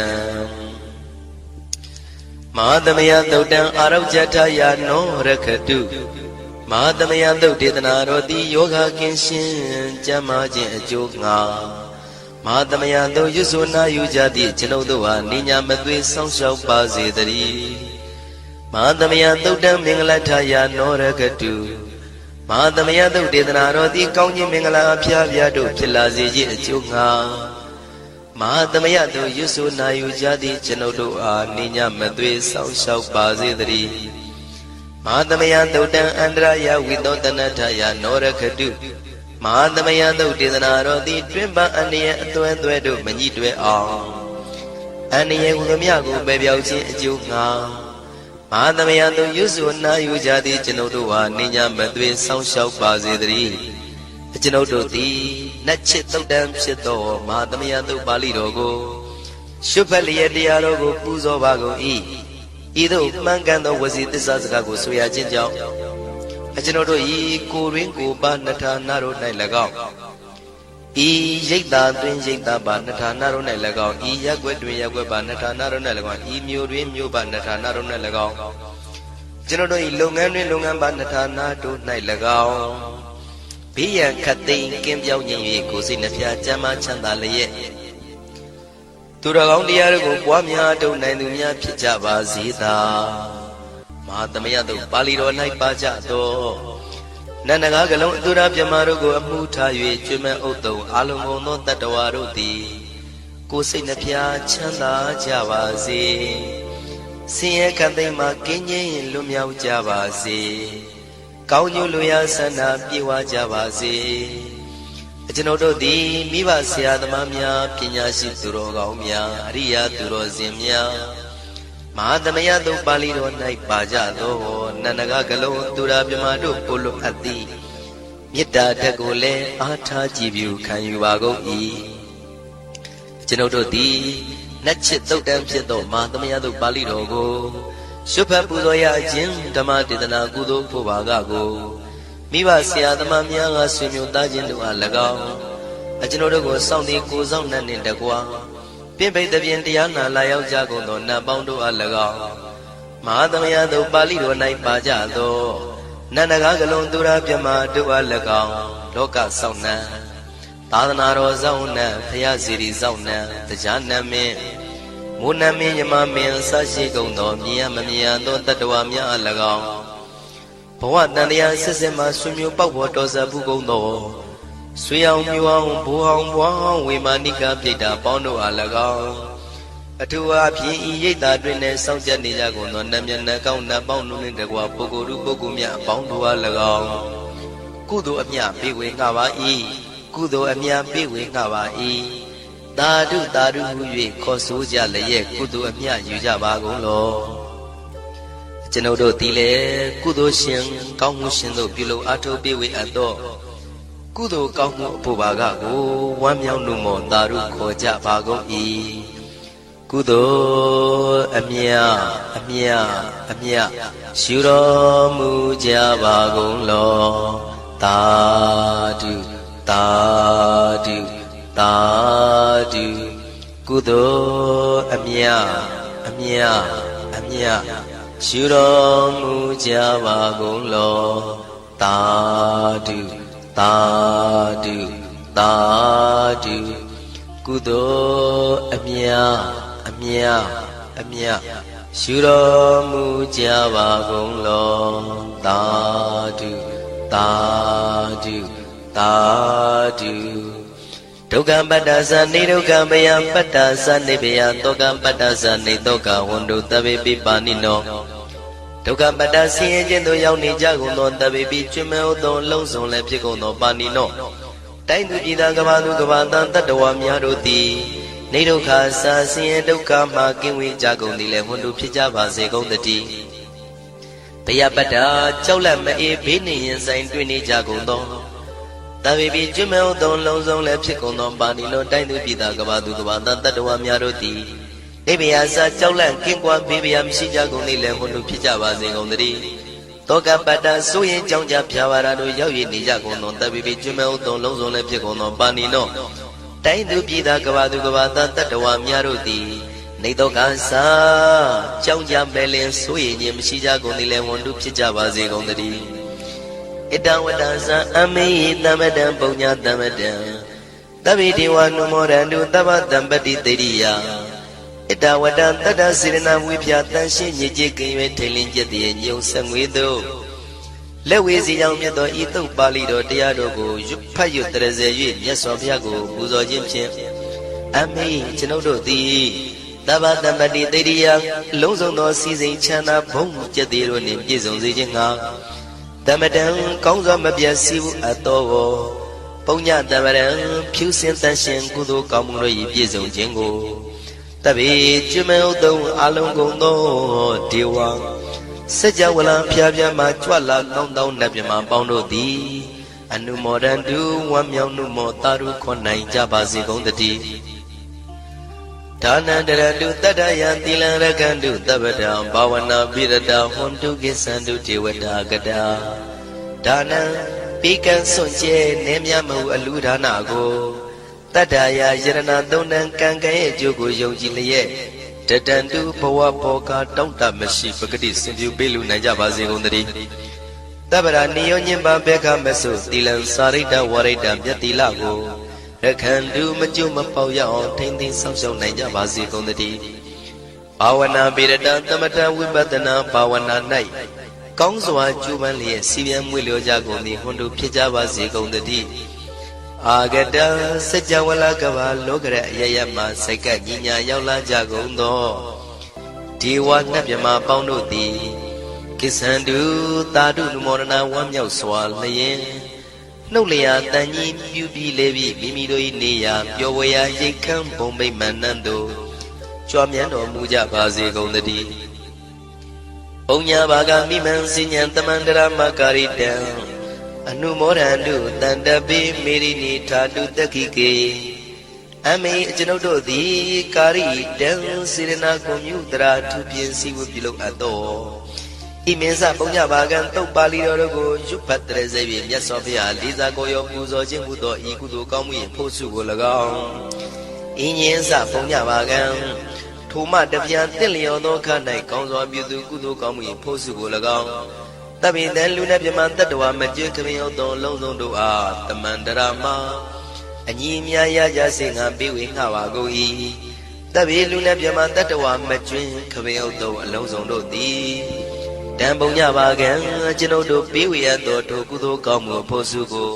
မဟာသမယသုတ်တံအာရောဇထယာနောရခတုမဟာသမယသုတ်ဒေသနာတော်သည်ယောဂကင်းရှင်းကျမ်းမာခြင်းအကျိုးငါမဟာသမယသုတ်ရွဆိုနာယူကြသည့်ကျွန်ုပ်တို့ဟာနိညာမသွေဆောင်းလျှောက်ပါစေတည်းမဟာသမယသုတ်တံမင်္ဂလထယာနောရခတုမဟာသမယသုတ်ဒေသနာတော်သည်ကောင်းခြင်းမင်္ဂလာအဖျားဖျားတို့ဖြစ်လာစေခြင်းအကျိုးငါမဟာသမယသုတ်ရွဆိုနာယူကြသည့်ကျွန်ုပ်တို့အားနိညာမသွေဆောင်းလျှောက်ပါစေတည်းမဟာသမယသုတ်တံအန္တရာယဝိသောတနထယာနောရခတုမဟာသမယသုတ်ဒေသနာတော်သည်တွင်ပန်းအန္တရာယ်အသွဲသွဲတို့မညှိတွဲအောင်အန္တရာယ်ဟူသည်ကိုပယ်ပြောက်ခြင်းအကျိုးငါမဟာသမယသုတ်ရွဆိုနာယူကြသည့်ကျွန်ုပ်တို့ဟာနိညာမသွေဆောင်းလျှောက်ပါစေတည်းကျွန်ုပ်တို့သည်နတ်ချစ်သုတ်တံဖြစ်သောမဟာသမယသုတ်ပါဠိတော်ကိုရှုဖတ်လျက်တရားတော်ကိုပူဇော်ပါကုန်၏ဤသို့မှန်ကန်သောဝစီသစ္စာစကားကိုဆိုရခြင်းကြောင့်ကျွန်ုပ်တို့ဤကိုရင်းကိုပါနှထာနာတို့၌၎င်းဤရိတ်တာတွင်ရိတ်တာပါနှထာနာတို့၌၎င်းဤရက်ွက်တွင်ရက်ွက်ပါနှထာနာတို့၌၎င်းဤမြို့တွင်မြို့ပါနှထာနာတို့၌၎င်းကျွန်ုပ်တို့ဤလုပ်ငန်းတွင်လုပ်ငန်းပါနှထာနာတို့၌၎င်းဘေးရန်ခတ်သိမ်းကင်းပြောင်းခြင်း၍ကိုယ်စိတ်နှဖျားကျမ်းမာချမ်းသာလျက်သူတော်ကောင်းတရားတို့ကိုပွားများထုတ်နိုင်သူများဖြစ်ကြပါစေသာမဟာသမယသုတ်ပါဠိတော်၌ပါကြသောနန္ဒကားကလုံးအတုရပြမတို့ကိုအမှုထား၍ကျွမ်းမဲ့ဥတုံအာလုံကုန်သောတတ္တဝါတို့သည်ကိုယ်စိတ်နှဖျားချမ်းသာကြပါစေဆင်းရဲခတ်သိမ်းမှကင်းကျင်းလွတ်မြောက်ကြပါစေကောင်းကျိုးလိုရာဆန္ဒပြေဝကြပါစေကျွန်ုပ်တို့သည်မိဘဆရာသမားများပညာရှိသူတော်ကောင်းများအရိယာသူတော်စင်များမဟာသမယသုတ်ပါဠိတော်၌ပါကြသောနန္ဒကကလုံးသူရာပြမတို့ကိုလိုအပ်သည်မေတ္တာဓာတ်ကိုလည်းအားထားကြည်ပြုခံယူပါကုန်၏ကျွန်ုပ်တို့သည်နတ်ချစ်သုတ်တံဖြစ်သောမဟာသမယသုတ်ပါဠိတော်ကိုရှုဖတ်ပူဇော်ရခြင်းဓမ္မဒေသနာကုသိုလ်ဖို့ပါကကိုမိဘဆရာသမားများကဆွေမျိုးသားချင်းတို့အား၎င်းကျွန်ုပ်တို့ကိုစောင့်တည်ကိုဆောင်နှံ့နှင့်တကွာပြင့်ပိတ်သဖြင့်တရားနာလာရောက်ကြကုန်သောနတ်ပေါင်းတို့အား၎င်းမဟာသမယသုတ်ပါဠိတော်၌ပါကြသောနန္ဒကားကလုံးသူရာပြမတို့အား၎င်းလောကဆောင်နှံသာသနာတော်ဆောင်နှံဘုရားစီရီဆောင်နှံတရားနံမင်းမိုးနံမင်းယမမင်းဆရှိကုန်သောမြင်ရမမြင်ရသောတတ္တဝါများအား၎င်းဘဝတန်တရားဆက်ဆက်မှဆွေမျိုးပေါက်ပေါ်တော်စပ်ဘူးကုန်သောဆွေအောင်မျိုးအောင်ဘိုးအောင်ဘွားအောင်ဝေမာနိကပြိတ္တာပေါင်းတို့အား၎င်းအထူးအားဖြင့်ဤရိတ်တာတွင်နဲ့စောင့်ကြနေကြကုန်သောနတ်မြတ်နတ်ကောင်းနတ်ပေါင်းတို့နှင့်တကွာပုဂ္ဂိုလ်ပုဂ္ဂိုလ်များအပေါင်းတို့အား၎င်းကုသိုလ်အမြပေးဝေငှပါ၏ကုသိုလ်အမြပေးဝေငှပါ၏သာဓုသာဓုဟု၍ခေါ်ဆိုကြလျက်ကုသိုလ်အမြယူကြပါကုန်လောကျွန်ုပ်တို့သည်လည်းကုသိုလ်ရှင်ကောင်းမှုရှင်တို့ပြုလို့အထောက်ပေးဝေအပ်သောကုသိုလ်ကောင်းမှုအဖို့ပါကကိုဝမ်းမြောက်နှုတ်မောသာဓုခေါ်ကြပါကုန်၏ကုသိုလ်အမြအမြအမြရှုတော်မူကြပါကုန်လောသာဓုသာဓုသာဓုကုသိုလ်အမြအမြအမြရှုတော်မူကြပါကုန်လောသာဓုသာဓုသာဓုကုသိုလ်အမြအမြအမြရှုတော်မူကြပါကုန်လောသာဓုသာဓုသာဓုဒုက္ခပတ္တသနေဒုက္ခမယပတ္တသနေဘယတောကပတ္တသနေတောကဝန္တုတဗေပိပါဏိနောဒုက္ခပတ္တဆင်းရဲခြင်းသို့ရောက်နေကြကုန်သောတဗေပိကျွမဲဥသောလုံးစုံလည်းဖြစ်ကုန်သောပါဏိနောတိုင်းသူပြည်သားကဘာသူကဘာတန်တတ္တဝါများတို့သည်နေဒုက္ခစာဆင်းရဲဒုက္ခမှကင်းဝေးကြကုန်သည်လည်းဝန္တုဖြစ်ကြပါစေကုန်သတည်းဘယပတ္တကြောက်လန့်မအေးဘေးနှင့်ရင်ဆိုင်တွေ့နေကြကုန်သောတဗေပိကျွမဲဥသောလုံးစုံလည်းဖြစ်ကုန်သောပါဏိနောတိုင်းသူပြည်သားကဘာသူကဘာတန်တတ္တဝါများတို့သည်နေဘယစာကြောက်လန့်ကင်းကွာဘေးဘယမရှိကြကုန်သည်လည်းဝန္တုဖြစ်ကြပါစေကုန်သတည်း တောကပတ္တဆိုရင်ကြောင့်ကြဖြာပါရတို့ရောက်ရနေကြကုန်သောတပိပိကျွမဲဥတုံလုံးစုံလည်းဖြစ်ကုန်သောပါဏိနောတိုင်းသူပြည်သားကဘာသူကဘာသားတတ္တဝါများတို့သည်နေတော့ကစားကြောင့်ကြမဲ့လင်ဆိုရင်ခြင်းမရှိကြကုန်သည်လည်းဝန်တုဖြစ်ကြပါစေကုန်သတည်းဣတဝတ္တသံအမေတမတံပုံညာတမတံတဗ္ဗေဒေဝနုမောရန္တုသဗ္ဗတံပတိတေရိယဣတဝတ္တတတ္တစေရနာဝိဖြာတန်ရှင်းညစ်ကြေးကင်၍ထိန်လင်းကျက်တည်းညုံဆက်ငွေတို့လက်ဝေစီကြောင့်မြတ်သောဤသုတ်ပါဠိတော်တရားတော်ကိုဖတ်ရွတ်တရစေ၍မြတ်စွာဘုရားကိုပူဇော်ခြင်းဖြင့်အမေကျွန်ုပ်တို့သည်သဗ္ဗတံပတိတေရိယလုံးစုံသောစီစိန်ချမ်းသာဘုံကျက်သေးတို့နှင့်ပြည့်စုံစေခြင်းငှာတမတံကောင်းစွာမပြတ်စီဘူးအတော်ကိုပုံညတမရံဖြူစင်တန်ရှင်ကုသိုလ်ကောင်းမှုတို့၏ပြည့်စုံခြင်းကိုတပိကျွမဲဥတုံအလုံးကုန်သောဒေဝစัจ java လံဖျားဖျားမှကြွလာကောင်းသောနတ်မြမပေါင်းတို့သည်အနုမောဒန္တုဝမ်းမြောက်နှုမောတာရုခွန်နိုင်ကြပါစေကုန်တည်းဒါနန္တရတုတတ္တယသီလံရကန္တုသဗ္ဗတံဘာဝနာပိရတဟွန်တုကိသန္တုဒေဝတာကတာဒါနံပိကံစွန့်ကျဲနေမြမဟုအလူဒါနကိုတတ္တယယရဏသုံးတန်ကံကံရဲ့အကျိုးကိုယုံကြည်လျက်တတန္တုဘဝဘောကတောင့်တမရှိပဂတိစင်ပြုပေးလူနိုင်ကြပါစေကုန်သတည်းသဗ္ဗရာနိယောညင်ပါဘေခမဆုသီလံစာရိတ္တဝရိတ္တမြတ်တိလကိုရခန္တုမကျွမပေါရအောင်ထိမ့်သိမ်းဆောင်ရှောက်နိုင်ကြပါစေကုန်သတည်းဘာဝနာပိရတံသမထဝိပဿနာဘာဝနာ၌ကောင်းစွာကျူးပန်းလျက်စီပြန်မွေလျောကြကုန်သည်ဟွန်တို့ဖြစ်ကြပါစေကုန်သတည်းအာဂတစัจ java လကဘာလောကရအယယမှစိတ်ကညီညာရောက်လာကြကုန်သောဒေဝနတ်မြမပေါင်းတို့သည်ကိသန္တုသာဓုနမောဒနာဝမ်းမြောက်စွာလျင်နှုတ်လျာတန်ကြီးပြူပြီးလေပြီးမိမိတို့၏နေရာပျော်ဝေရာရိတ်ခမ်းဘုံမိတ်မန္တန်တို့ကြွားမြန်းတော်မူကြပါစေကုန်သတည်းဘုံညာဘာကမိမံစဉ္ညာတမန္တရာမကာရိတံအနုမောဒန္တုတန္တပိမေရိနိထာတုတက္ခိကေအမေကျွန်ုပ်တို့သည်ကာရိတံစေရနာကွန်မြူတရာထုပြင်းစည်းဝပြုလုပ်အပ်သောဤမင်းစပုံညဘာကံတုတ်ပါဠိတော်တို့ကိုရွတ်ဖတ်တရစေပြီးမြတ်စွာဘုရားလေးစားကိုရောပူဇော်ခြင်းဟူသောဤကုသိုလ်ကောင်းမှု၏ဖို့စုကို၎င်းဤညင်းစပုံညဘာကံထိုမှတပြန်တင့်လျော်သောခါ၌ကောင်းစွာပြုသူကုသိုလ်ကောင်းမှု၏ဖို့စုကို၎င်းတပိတံလူနဲ့ပြမတတ္တဝါမကျွခမင်းရောက်သောလုံးစုံတို့အားတမန္တရာမအညီမြာရကြစေငါပေးဝေငှပါကုန်၏တပိလူနဲ့ပြမတတ္တဝါမကျွခမင်းရောက်သောအလုံးစုံတို့သည်တံပုံညပါကံကျွန်ုပ်တို့ပေးဝေရသောထိုကုသိုလ်ကောင်းမှုဖို့စုကို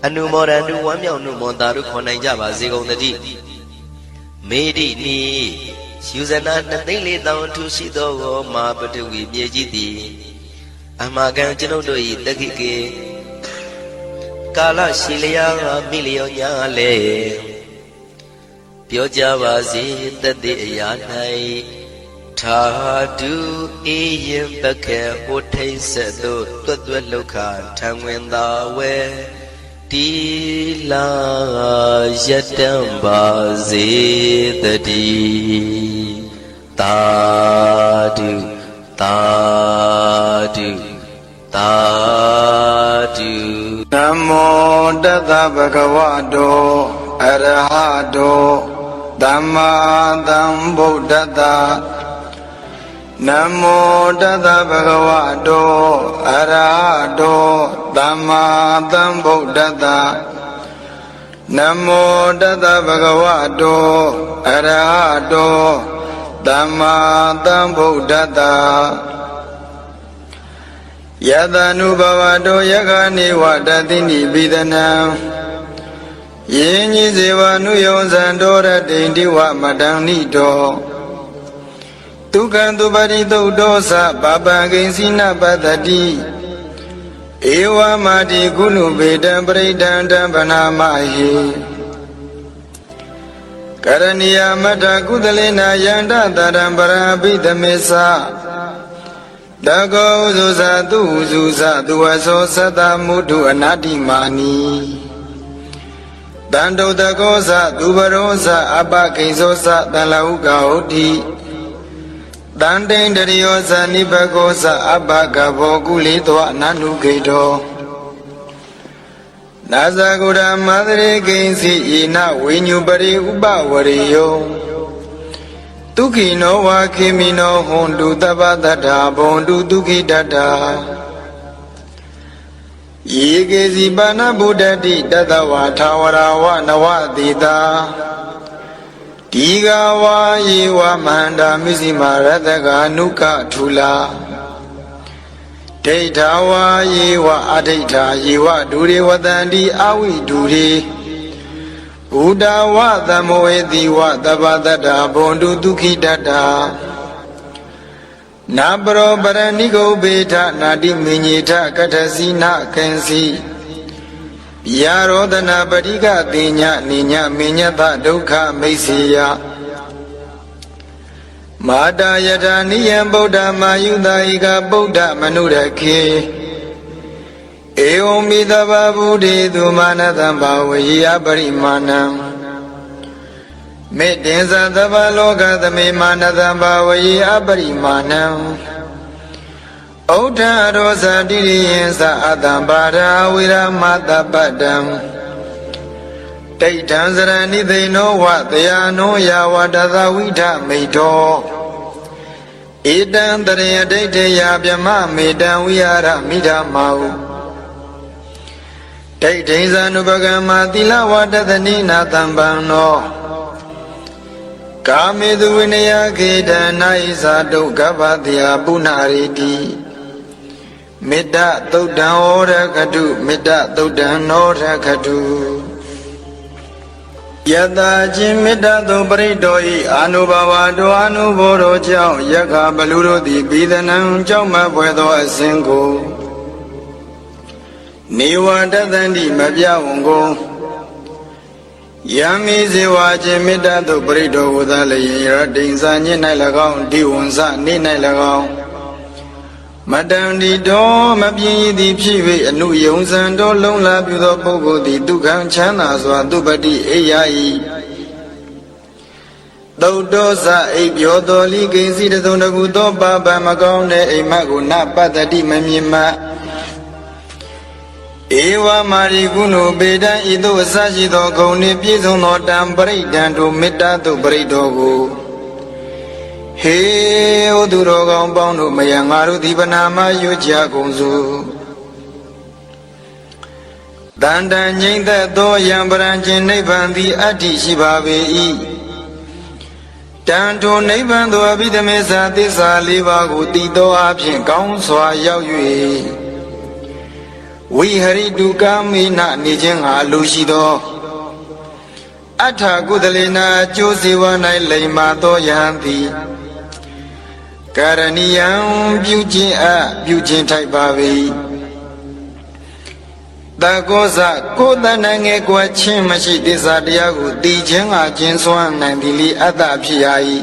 အနုမောဒန္တုဝမ်းမြောက်နှုမောတာတို့ခေါ်နိုင်ကြပါစေကုန်သတည်းမေတိနိယူဇနာ2,400,000ထူရှိသောမာပတဝီမြေကြီးသည်အမကံကျွန်ုပ်တို့၏တက္ခိကေကာလရှိလျာမိလျောညာလေပြောကြပါစေတသက်အရာ၌ထာတုအေယံပခေဟိုထိတ်ဆက်သို့တွတ်တွတ်လောက်ခထံဝင်သာဝဲတီလာယတံပါစေတည်းသာဓုသာဓုသာဓုနမောတတဗုဒ္ဓဝါတောအရဟတောသမ္မာသမ္ဗုဒ္ဓတ္တနမောတတဗုဒ္ဓဝါတောအရဟတောသမ္မာသမ္ဗုဒ္ဓတ္တနမောတတဗုဒ္ဓဝါတောအရဟတောသမ္မာသမ္ဗုဒ္ဓတ္တယတနုဘဝတောယခာနေဝတတိနိပိဒနံယင်းကြီးစေဝနုယောဇံတောရတိန္တိဝမတံနိတောဒုက္ခံသူပရိသုတ်တောသပပံကိဉ္စီနပတ္တိဧဝမာတိကုဏုပေတံပရိဒံတံဗနာမဟိကရဏီယမတ္ထကုသလေနာယန္တတရံပရံပိသမေသတကောဥဇုဇသူဥဇုဇသူဝသောသတ္တမုထုအနာတိမာနီတန္တုတကောသသူဘရောသအပကိဉ္စောသတလဟုကဟုတ်တိ တန်တိန်တရိယောဇာနိဘဂောဇအဘဂဘောကုလိတောအနန္နုဂိတောနာဇဂုရမသရေကိဉ္စီဣနဝိညုပရိဥပဝရိယောဒုက္ခိနောဝါခေမိနောဟွန်တုတပ္ပတ္ထာဘွန်တုဒုက္ခိတတ္ထာယေကေစီပါဏဗုဒ္ဓတိတတဝါထာဝရဝနဝတိတာဒီဃဝါယေဝမန္တာမိစိမာရတကအနုကထူလာဒိဋ္ဌဝါယေဝအဒိဋ္ဌာယေဝဒုရေဝတန္တိအဝိဒုရေဘုဒ္ဓဝသမောေတိဝတပ္ပတ္ထာဘွန်တုဒုက္ခိတတ္ထာနာပရောပရဏိကုဘေထနာတိမညေထကထစီနာကံစီယာရောဒနာပရိကတိညနိညမညတဒုက္ခမိတ်စီယမာတာယထာနိယံဗုဒ္ဓမာယုတာဧကဗုဒ္ဓမနုရခေဧဝံမိတဗ္ဗဗုဒ္ဓေသူမာနတံဘာဝေယပရိမာဏံမေတ္တင်္ဇသဗ္ဗလောကသမေမာနတံဘာဝေယပရိမာဏံဩဒ္ဓရောဇတိရိယံသအတံပါရာဝိရမတပတ္တံဒိဋ္ဌံစရဏိသိဏောဝတယာနောယာဝတသဝိထမိတောဧတံတရေဒိဋ္ဌေယဗြမမေတံဝိဟာရမိဓမ္မာဟုဒိဋ္ဌိဇာနုပကမ္မာသီလဝတသနိနာတံပံနောကာမေသူဝိနယခေတနာဣဇာတုကပ္ပတယပုဏ္ဏရေတိမေတ္တသုတ်တံဩရခတုမေတ္တသုတ်တံနောရခတုယတာချင်းမေတ္တသုပရိတောဤအာနုဘဝတောအာနုဘောရောကြောင့်ယက္ခဘလူတို့သည်ဘိဒနံကြောင့်မဖွယ်သောအစဉ်ကိုနေဝတသန္တိမပြဝံကိုယံမိဇေဝချင်းမေတ္တသုပရိတောဝသလယေရတိန်စာညစ်၌၎င်းဒီဝံစနေ၌၎င်းမတံဒီတော်မပြင်းရည်သည်ဖြစ်၍အနုယုံစံတော်လုံးလာပြုသောပုဂ္ဂိုလ်သည်ဒုက္ခံချမ်းသာစွာသူပတိအိယာ၏သုတ်တော်စအိပ်ပြောတော်လိကိဉ္စီတစုံတကူသောပါပမကောင်းတဲ့အိမ်မက်ကိုနပတ္တိမမြင်မှဧဝမာရိကုဏုပေတံဤသို့အစရှိသောဂုဏ်နှင့်ပြည့်စုံသောတံပရိဒံတို့မေတ္တာသို့ပရိတော်ကိုဟေဩသူတော်ကောင်းပေါင်းတို့မယံငါတို့ဒီပနာမရွကြကုန်စုတန်တန်ငိမ့်သက်သောယံပရံခြင်းနိဗ္ဗာန်သည်အတ္တိရှိပါပေ၏တန်ထိုနိဗ္ဗာန်သို့အဘိဓမေသသစ္စာ၄ပါးကိုတည်သောအဖြစ်ကောင်းစွာရောက်၍ဝိဟရိတုကာမိနနေခြင်းငါလူရှိသောအဋ္ဌကုသလေနာအကျိုးစေဝ၌လိမ္မာသောယဟန်သည်ကာရဏီယံပြုခြင်းထိုက်ပါ၏တကောဇကိုယ်တဏ္ဍငယ်ကွယ်ချင်းမရှိသစ္စာတရားကိုတည်ခြင်းကကျင်းစွမ်းနိုင်သည်လိအတ္တဖြစ်ရ၏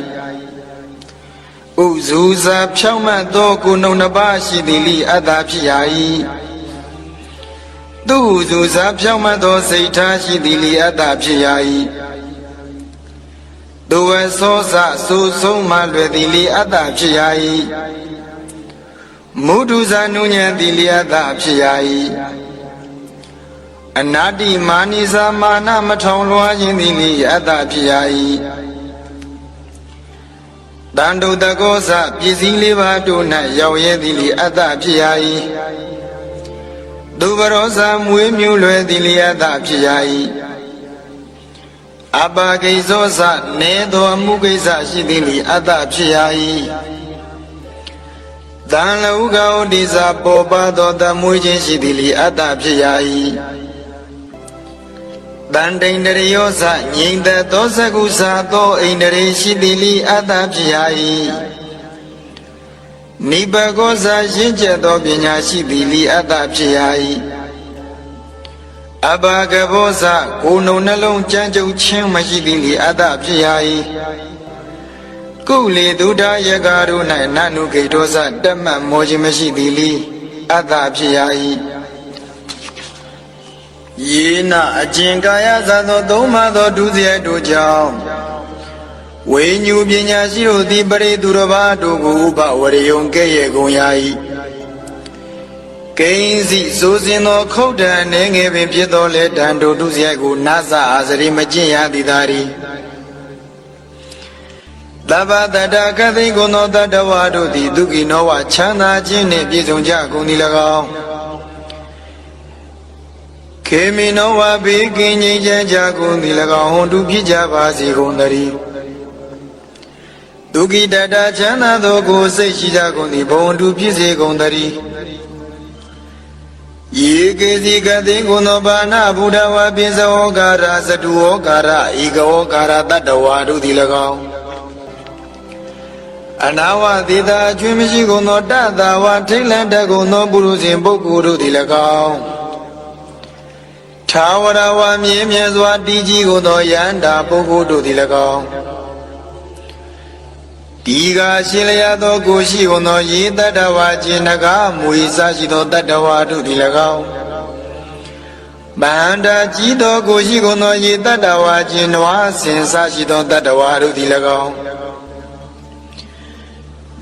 ဥဇူဇာဖြောင့်မတ်သောကိုယ်နှုတ်နှစ်ပါးရှိသည်လိအတ္တဖြစ်ရ၏သူဥဇူဇာဖြောင့်မတ်သောစိတ်ထားရှိသည်လိအတ္တဖြစ်ရ၏သူဝေသောစဆူဆုံးမှလွယ်သည်လိအတ္တဖြစ်ရ၏မုဒုဇာနုညံသည်လိအတ္တဖြစ်ရ၏အနာတိမာနိစာမာနမထောင်လွှားခြင်းသည်လိအတ္တဖြစ်ရ၏တန်တုတကောစပစ္စည်းလေးပါးတို့၌ရောက်ရဲသည်လိအတ္တဖြစ်ရ၏သူဘရောဇာမွေးမြူလွယ်သည်လိအတ္တဖြစ်ရ၏အပါကိဇောစနေသောအမှုကိစ္စရှိသည်လိအတ္တဖြစ်ရ၏တန်လဟုကဩတိစာပေါ်ပါသောသမွေးခြင်းရှိသည်လိအတ္တဖြစ်ရ၏တန်တိန်တရယောစငြိမ့်သက်သောသကုစာသောအိန္ဒြေရှိသည်လိအတ္တဖြစ်ရ၏နိဗ္ဗကောစာရှင်းကျက်သောပညာရှိသည်လိအတ္တဖြစ်ရ၏အဘာကဘောဇကိုယ်နှုံနှလုံးကြမ်းကြုတ်ခြင်းမရှိသည်လိအတ္တဖြစ်ရ၏ကုလေဒုဒယကတို့၌နနုခေတောဇတမတ်မောခြင်းမရှိသည်လိအတ္တဖြစ်ရ၏ယေနအကျင်ကာယဇသောသုံးပါးသောဒုစရိုက်တို့ကြောင့် ဝိညုပညာရှိတို့သည်ပရိသူတော်ဘာတို့ကိုဥပဝရယုံကဲ့ရဲ့ကုန်ရာ၏ကိဉ္စီစိုးစင်သောခုတ်တံနေငယ်ပင်ဖြစ်သောလေတံတို့သူစရိုက်ကိုနာသအာစရိမကျင့်ရသည်သာရီသဗ္ဗတတကသိကုသောတတဝါတို့သည်ဒုက္ခိနောဝချမ်းသာခြင်းနှင့်ပြည့်စုံကြကုန်သည်၎င်းခေမိနောဝဘေကင်းငြိမ်းချမ်းကြကုန်သည်၎င်းဟွန်တုဖြစ်ကြပါစေကုန်သတည်းဒုက္ခိတတချမ်းသာသောကိုစိတ်ရှိကြကုန်သည်ဘုံတုဖြစ်စေကုန်သတည်းယေကေစီကသိကုသောဘာနာဘုဒ္ဓဝါပိစဝောကာရသတုဝောကာရဧကဝောကာရတတဝါတို့သည်၎င်းအနာဝသေတာအကျွင်းမရှိကုန်သောတသာဝထိတ်လန့်တတ်ကုန်သောပုရုဇဉ်ပုဂ္ဂိုလ်တို့သည်၎င်းထာဝရဝမြဲမြဲစွာတည်ကြည်ကုန်သောယန္တာပုဂ္ဂိုလ်တို့သည်၎င်းဒီကရှိလျာသောကိုရှိကုန်သောယေတတ္တဝါခြင်းနဂမွေစရှိသောတတ္တဝါတို့သည်၎င်းမန္တာကြီးသောကိုရှိကုန်သောယေတတ္တဝါခြင်းနွားစင်စရှိသောတတ္တဝါတို့သည်၎င်း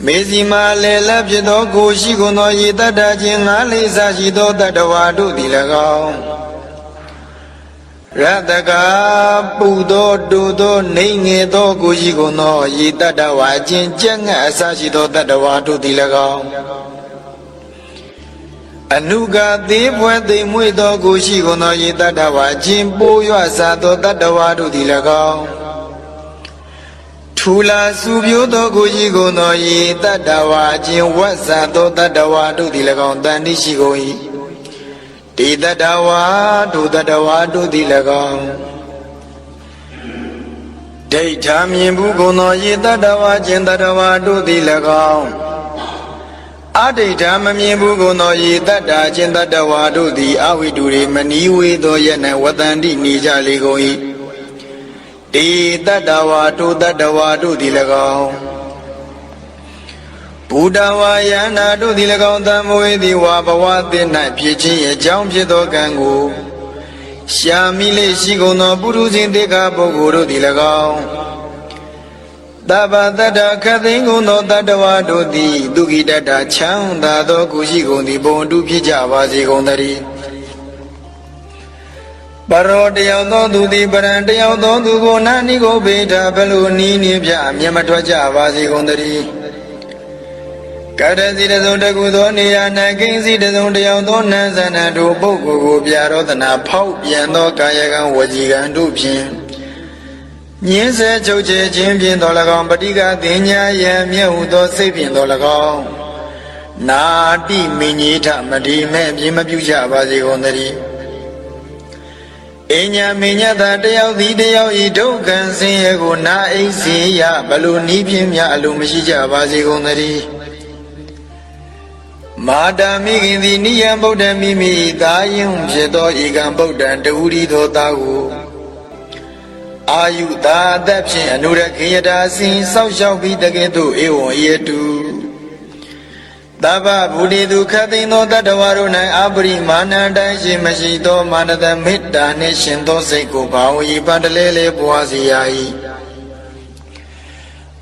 မေဇီမာလေလဖြစ်သောကိုရှိကုန်သောယေတတ္တခြင်းငါးလေးစားရှိသောတတ္တဝါတို့သည်၎င်းရတကပုသောတူသောနေငယ်သောကိုရှိကုန်သောယေတတ္တဝါခြင်းကြက်ငတ်အစရှိသောတတ္တဝါတို့သည်၎င်းအနုကသေးပွဲသိမ်မွေ့သောကိုရှိကုန်သောယေတတ္တဝါခြင်းပိုးရွစားသောတတ္တဝါတို့သည်၎င်းထူလာစုပြိုးသောကိုရှိကုန်သောယေတတ္တဝါခြင်းဝတ်စားသောတတ္တဝါတို့သည်၎င်းတန်တိရှိကုန်၏တေတတ္တဝါဒုတတ္တဝါတို့သည်၎င်းဒိဋ္ဌာမြင်ဘူးကုန်သောယေတတ္တဝါခြင်းတတ္တဝါတို့သည်၎င်းအဒိဋ္ဌာမမြင်ဘူးကုန်သောယေတတ္တာခြင်းတတ္တဝါတို့သည်အဝိတုရေမနီးဝေသောယနဝတ္တန္တိနေကြလေကုန်၏တေတတ္တဝါဒုတတ္တဝါတို့သည်၎င်းဘုဒ္ဓဝါယန္တာတို့သည်၎င်းတံမဝေသည်ဝါဘဝသစ်၌ဖြစ်ခြင်းအကြောင်းဖြစ်သောကံကိုရှာမိလေရှိကုန်သောပုရုဇဉ်တေခါပုဂ္ဂိုလ်တို့သည်၎င်းသဗ္ဗတတ္တခသိင်ကုန်သောတတ္တဝါတို့သည်ဒုက္ခိတတချမ်းသာသောကိုရှိကုန်သည်ဘုံတုဖြစ်ကြပါစေကုန်သတည်းပရောတယောက်သောသူသည်ပရံတယောက်သောသူကိုနာနိကိုဘေဒဘလုနီးနေပြအမျက်မထွက်ကြပါစေကုန်သတည်းကတ္တစီတစုံတကုသောနေရာ၌ကိဉ္စီတစုံတယောက်သောနံဇဏတို့ပုဂ္ဂိုလ်ကိုပြရောသနာဖောက်ပြန်သောကာယကံဝจีကံတို့ဖြင့်ညင်းဆဲချုပ်ချယ်ခြင်းဖြင့်တော်၎င်းပဋိကသိညာယံမြတ်ဟုသောစိတ်ဖြင့်တော်၎င်းနာတိမင်းကြီးထမတိမဲ့အပြင်းမပြုကြပါစေကုန်သတည်းအညာမင်းညတာတယောက်သည်တယောက်ဤဒုက္ခံဆင်းရဲကိုနာအိစေရဘလို့နီးပြင်းများအလိုမရှိကြပါစေကုန်သတည်းမာတာမိခင်သည်နိယံဗုဒ္ဓမိမိသာယုံဖြစ်သောဧကံဗုဒ္ဓံတဝူရီသောသားကိုအာယုသာအသက်ဖြင့်အနုရခေယတာစဉ်စောက်ရှောက်ပြီးတကယ်သို့ဧဝံဧတုသဗ္ဗဗုဒိတုခတ်သိမ်းသောတတ္တဝါတို့၌အပရိမာဏတိုင်းရှိမရှိသောမာနတမေတ္တာနှင့်ရှင်သောစိတ်ကိုဘာဝေပန္တလဲလဲပွားစေရ၏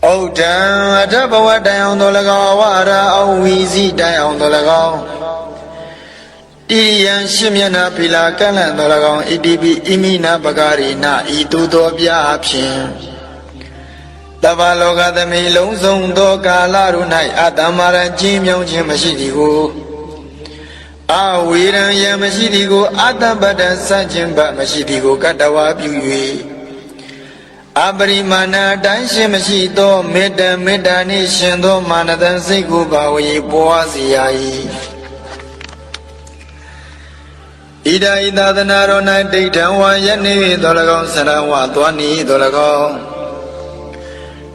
ဩဒံအထဘဝတိုင်အောင်သော၎င်းအဝရာအဝီစီတိုင်အောင်သော၎င်းတိယံရှင်းမျက်နှာဖီလာကန့်လန့်သော၎င်းဣတိပိဣမိနာပဂရိနာဤသို့သောပြအဖြစ်တဗ္ဗလောကသမိလုံးစုံသောကာလတို့၌အတ္တမရကျင်းမြောင်းခြင်းမရှိသည်ကိုအဝေရံယံမရှိသည်ကိုအတ္တပတ္တစัจခြင်းဘမရှိသည်ကိုကတ္တဝါပြု၍အပရိမာဏအတိုင်းရှင်မရှိသောမေတ္တာနှင့်ရှင်သောမာနတန်စိတ်ကိုဘာဝေပွားစေရ၏ဣဒာဤသာသနာတော်၌ဒိဋ္ဌံဝါယနေ၍သော၎င်းဆရဝသွားနေသော၎င်း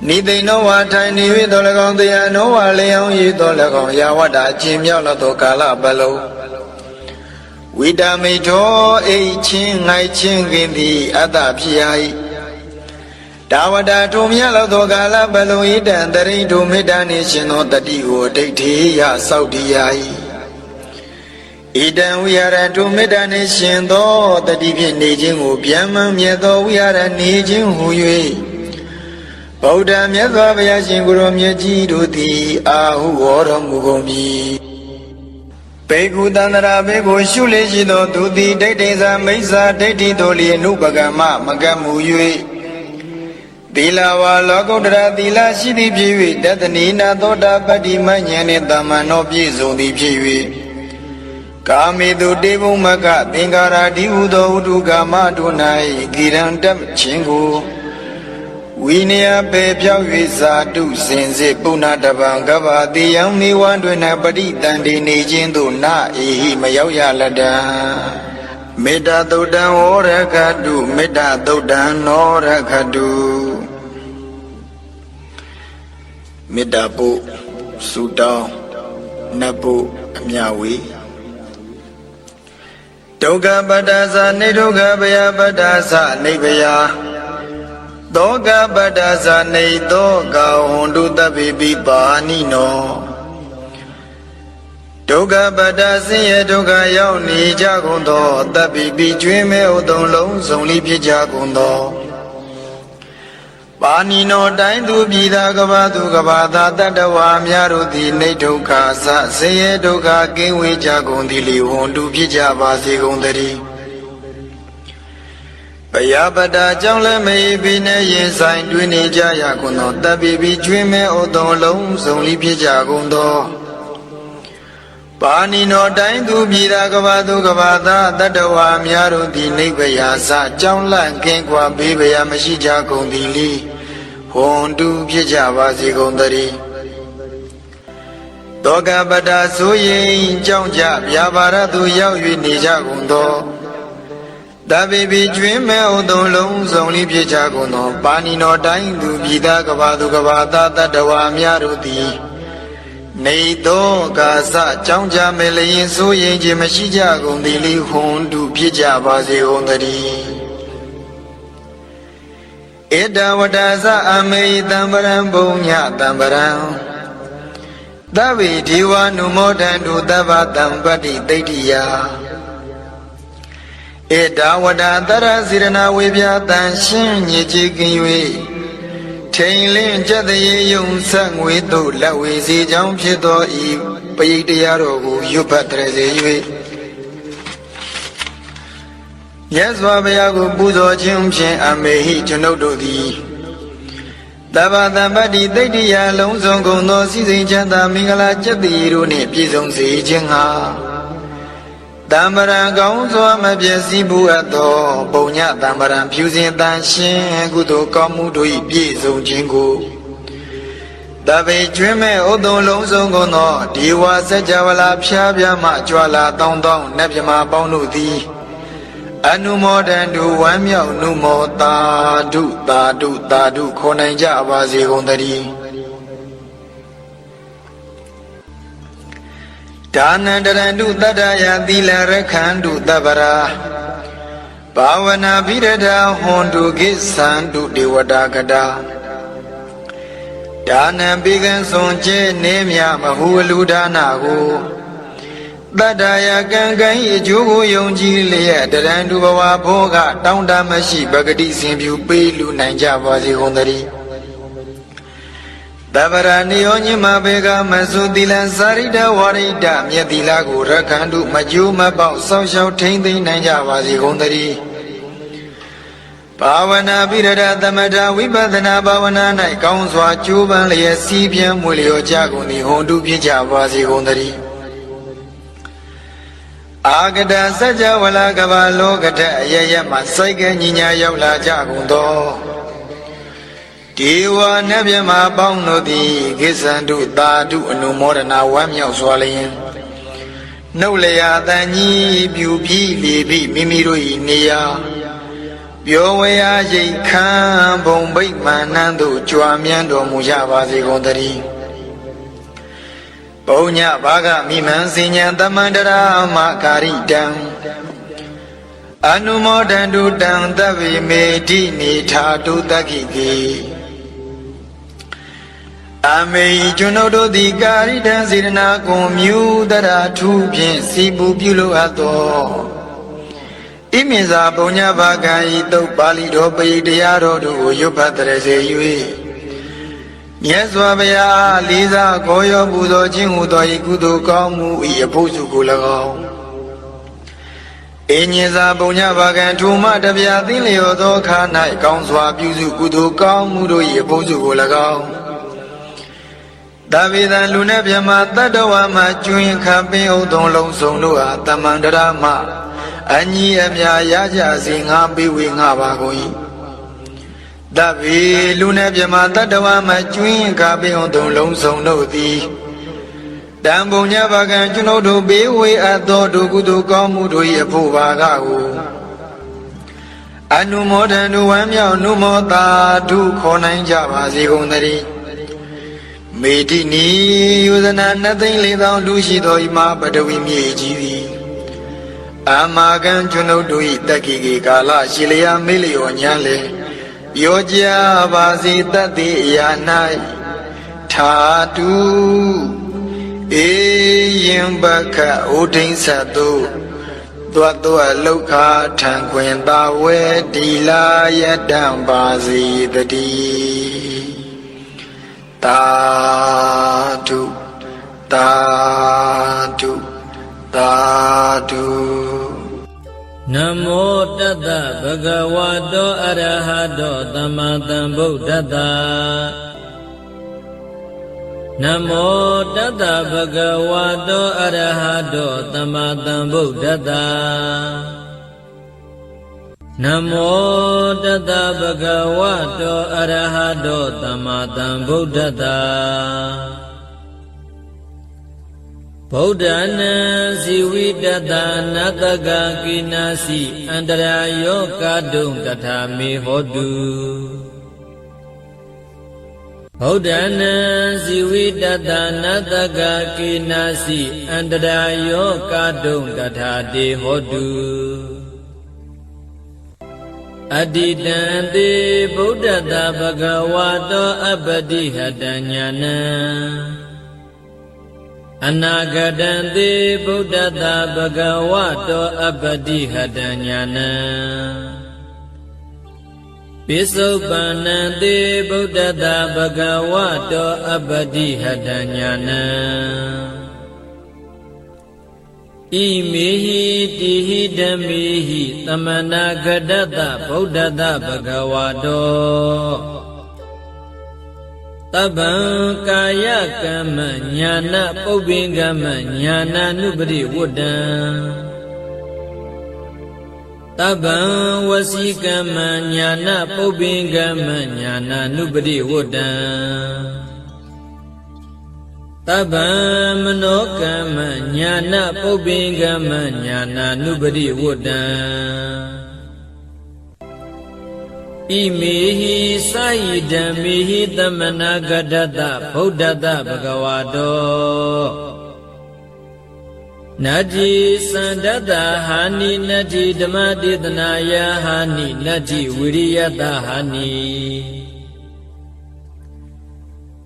နိသိဏောဝါထိုင်နေ၍သော၎င်းတရားနောဝါလျောင်း၍သော၎င်းယာဝတ္တအချင်းမြောက်သောကာလပတ်လုံးဝိတမိထောအိချင်းငိုက်ချင်းခင်းသည်အတ္တဖြစ်ရ၏ဒါဝတထုံမြတ်လောက်သောကာလပလုံဣတံတရိထုမေတ္တာနှင့်ရှင်သောတတိကိုဒိဋ္ဌိယစောက်တည်ရ၏ဣတံဝိဟာရထုမေတ္တာနှင့်ရှင်သောတတိဖြင့်နေခြင်းကိုဗျမ္မမြတ်သောဝိဟာရနေခြင်းဟူ၍ဘ ဗုဒ္ဓမြတ်စွာဘုရားရှင်ကိုရောမြတ်ကြီးတို့သည်အာဟုဟောတော်မူကုန်ပြီဘေကုတန္တရာဘေကိုရှုလေရှိသောသူသည်ဒိဋ္ဌိသာမိစ္ဆာဒိဋ္ဌိတို့လျင်နုပကမ္မမကတ်မူ၍သီလဝါလောကုတ္တရာသီလရှိသည်ဖြစ်၍တတနိနာသောတာပတ္တိမဉ္ဇဉ်နှင့်တမ္မန်တော်ပြည့်စုံသည်ဖြစ်၍ကာမေတုတေဘုံမကသင်္ကာရတိဟုသောဥဒုကာမတို့၌ဂိရံတက်ခြင်းကိုဝိနည်းပေဖြောက်၍ဇာတုစင်စစ်ပုဏ္ဏတပံကပ္ပတိယံနိဝန္တွင်၌ပရိတန်တေနေခြင်းသို့နာအေဟိမရောက်ရလတ္တံမေတ္တာသုတ်တံဝရခတုမေတ္တာသုတ်တံနောရခတုမေတ္တာပုစုတောင်းနတ်ပုအမြဝေဒုက္ခပတ္တသနေဒုက္ခဘယပတ္တသနေဘယသောကပတ္တသနေသောကဟွန်တုတပိပိပါဏိနောဒုက္ခပတ္တဆင်းရဲဒုက္ခရောက်နေကြကုန်သောတပိပိကျွင်းမဲ့ဥသုံးလုံးစုံလိဖြစ်ကြကုန်သောပါဏိနောတိုင်းသူပြည်သားကဘာသူကဘာသာတတ္တဝါများတို့သည်နေဒုက္ခသဆင်းရဲဒုက္ခကင်းဝေးကြကုန်သည်လေဟွန်တုဖြစ်ကြပါစေကုန်သတည်းဘယပတ္တကြောင့်လည်းမေဘိနေရင်ဆိုင်တွင်နေကြရကုန်သောတပိပိကျွင်းမဲ့ဥသုံးလုံးစုံလိဖြစ်ကြကုန်သောပါဏိနောတိုင်းသူပြည်သားကဘာသူကဘာသာတတ္တဝါများတို့သည်နိဗ္ဗာန်စကြောင်းလန့်ကင်းကွာဘေးဘယမရှိကြကုန်သည်လေဟွန်တုဖြစ်ကြပါစေကုန်သတည်းတောကပတ္တဆိုရင်ကြောင်းကြဗျာပါရသူရောက်၍နေကြကုန်သောတပိပိကျွင်းမဲ့ဥသုံးလုံးစုံလိဖြစ်ကြကုန်သောပါဏိနောတိုင်းသူပြည်သားကဘာသူကဘာသာတတ္တဝါများတို့သည်နေသောကာသကြောင်းကြမဲ့လျင်ဆိုရင်ခြင်းမရှိကြကုန်သည်လေဟွန်တုဖြစ်ကြပါစေကုန်သတည်းဧတဝတ္တသအမေတံပရံဘုံညတံပရံသဗ္ဗေဒေဝနုမောဒန္တုသဗ္ဗတံပတ္တိသိတ္တိယဧတဝတ္တတရစေရနာဝေပြတံရှင်းညစ်ကြေးကင်း၍ထိန်လင်းကြက်တရေယုံဆက်ငွေသို့လက်ဝေစီကြောင်းဖြစ်သောဤပရိတရားတော်ကိုရွတ်ဖတ်တရစေ၍မြတ်စွာဘုရားကိုပူဇော်ခြင်းဖြင့်အမေဟိကျွန်ုပ်တို့သည်သဗ္ဗတံပတ္တိသိတ္တိယလုံးစုံကုန်သောစိစိမ်ချမ်းသာမင်္ဂလာကျက်တည်တို့နှင့်ပြည့်စုံစေခြင်းဟာတံပရံကောင်းစွာမပြည့်စည်ဘူးအပ်သောပုံညတံပရံဖြူစင်တန်ရှင်းကုသိုလ်ကောင်းမှုတို့၏ပြည့်စုံခြင်းကိုတပိကျွင်းမဲ့ဥသုံးလုံးစုံကုန်သောဒီဝါစัจ java လာဖြားပြားမှကြွလာတောင်းတောင်းနတ်မြမာပေါင်းတို့သည်အနုမောဒန္တုဝမ်းမြောက်နုမောတာဓုတာဓုတာဓုခေါ်နိုင်ကြပါစေကုန်သတည်းဒါနန္တရန္တုတတ္တယသီလရခန္တုတပ္ပရာဘာဝနာဘိရဒာဟွန်တုကိသန္တုဒေဝတာကတာဒါနံပိကံစွန်ကျဲနေမြမဟုလူဒါနာကိုတတ္တယကံကံ၏အကျိုးကိုယုံကြည်လျက်တရန္တုဘဝဘောကတောင်းတမရှိပဂတိစင်ပြူပေးလူနိုင်ကြပါစေကုန်သတည်းတပ္ပရာနိယောညမဘေကမသုတိလံသာရိတဝရိတမြတ်တိလကိုရခန္တုမကျိုးမပေါက်ဆောက်ရှောက်ထိမ့်သိမ့်နိုင်ကြပါစေကုန်သတည်းဘာဝနာပိရဒသမထဝိပဿနာဘာဝနာ၌ကောင်းစွာကြိုးပမ်းလျက်စီးပြင်းမွေလျော်ကြကုန်သည်ဟွန်တုဖြစ်ကြပါစေကုန်သတည်းအာဂတစัจ java လာကဘာလောကထအရရမှစိုက်ကညီညာရောက်လာကြကုန်သောဒေဝနတ်မြမပေါင်းတို့သည်ကိစ္ဆန္တုသာဓုအနုမောဒနာဝမ်းမြောက်စွာလျင်နှုတ်လျာတန်ကြီးပြူပြီးလေပြီးမိမိတို့၏နေရာပြောဝေယရိတ်ခံဘုံဗိမာန်နှံသို့ကြွားမြန်းတော်မူကြပါစေကုန်သတည်းဘုံညဘာဂမိမံစဉ္ညာတမန္တရာမကာရိတံအနုမောဒန္တုတံသဗ္ဗေမေတိနေထာတုတက္ခိကေအမေကျွန်ုပ်တို့သည်ကာရိတံစေတနာကွန်မြူတရာထူးဖြင့်စီပူပြုလိုအပ်သောဣမိဇာဘုံညဘာဂံဤတုတ်ပါဠိတော်ပိတရားတော်တို့ကိုရွတ်ဖတ်တရစေ၍ မြတ်စွာဘုရားလေးစားခေါ်ရောပူဇော်ခြင်းဟူသောဤကုသိုလ်ကောင်းမှုဤအဖို့စုကို၎င်းအင်းညင်စာပုံညဘာကံထူမတပြာသိလျော်သောခါ၌ကောင်းစွာပြုစုကုသိုလ်ကောင်းမှုတို့၏အဖို့စုကို၎င်းတဗေဒံလူနဲ့မြမတတ္တဝါမှာကျွင်းခံပင်ဥသုံးလုံးစုံတို့အားတမန္တရာမအညီအမြရကြစေငါပေးဝေငါပါကုန်၏တဗေလူနဲ့မြမတတ္တဝါမှာကျွင်းခံပင်ဥသုံးလုံးစုံတို့သည်တံပုံညဘာကံကျွန်ုပ်တို့ပေးဝေအပ်သောဒုကုသိုလ်ကောင်းမှုတို့၏အဖို့ပါကကိုအနုမောဒန္တုဝမ်းမြောက်နုမောတာဒုခေါ်နိုင်ကြပါစေကုန်သတည်းမေတိနီယုဇနာ2,400,000လူရှိသောဤမှာပတဝီမြေကြီးသည်အာမာကံကျွန်ုပ်တို့၏တက္ကိကေကာလရှိလျာမေလျောညာလေပြောကြပါစေတတ်သည့်အရာ၌ထာတုအေယံဘခဩဒိဉ္စတုသောလောကထံခွင်သာဝေဒီလာယတံပါစီတတိသာဓုသာဓုသာဓုနမောတတ္တဗုဒ္ဓဝါတောအရဟတောသမ္မာသမ္ဗုဒ္ဓတ္တနမောတတ္တဗုဒ္ဓဝါတောအရဟတောသမ္မာသမ္ဗုဒ္ဓတ္တနမောတတ္တဗုဒ္ဓဝါတောအရဟတောသမ္မာသမ္ဗုဒ္ဓတ္တဗုဒ္ဓနာဇီဝိတတနတကကိနာစီအန္တရာယောကာတုံတထာမေဟောတုဗုဒ္ဓနာဇီဝိတတနတကကိနာစီအန္တရာယောကာတုံတထာတေဟောတုအတ္တိတံတေဗုဒ္ဓတဘဂဝါတောအပ္ပတိဟတညာနံအနာဂတံတေဗုဒ္ဓတဘဂဝါတောအပ္ပတိဟတညာနံပိစုပန္နံတေဗုဒ္ဓတဘဂဝါတောအပ္ပတိဟတညာနံဣမေဟိတိဟိဓမ္မေဟိသမနာဂတတဗုဒ္ဓတဘဂဝါတောတဗ္ဗံကာယကမ္မညာနာပုပ္ပင်ကမ္မညာနာနုပရိဝတ္တံတဗ္ဗံဝစီကမ္မညာနာပုပ္ပင်ကမ္မညာနာနုပရိဝတ္တံတဗ္ဗံမနောကမ္မညာနာပုပ္ပင်ကမ္မညာနာနုပရိဝတ္တံဣမေဟိသာယိဓမ္မေဟိသမနာဂတတဗုဒ္ဓတဘဂဝါတောနတ္တိသန္တတဟာနိနတ္တိဓမ္မဒေသနာယဟာနိနတ္တိဝိရိယတဟာနိ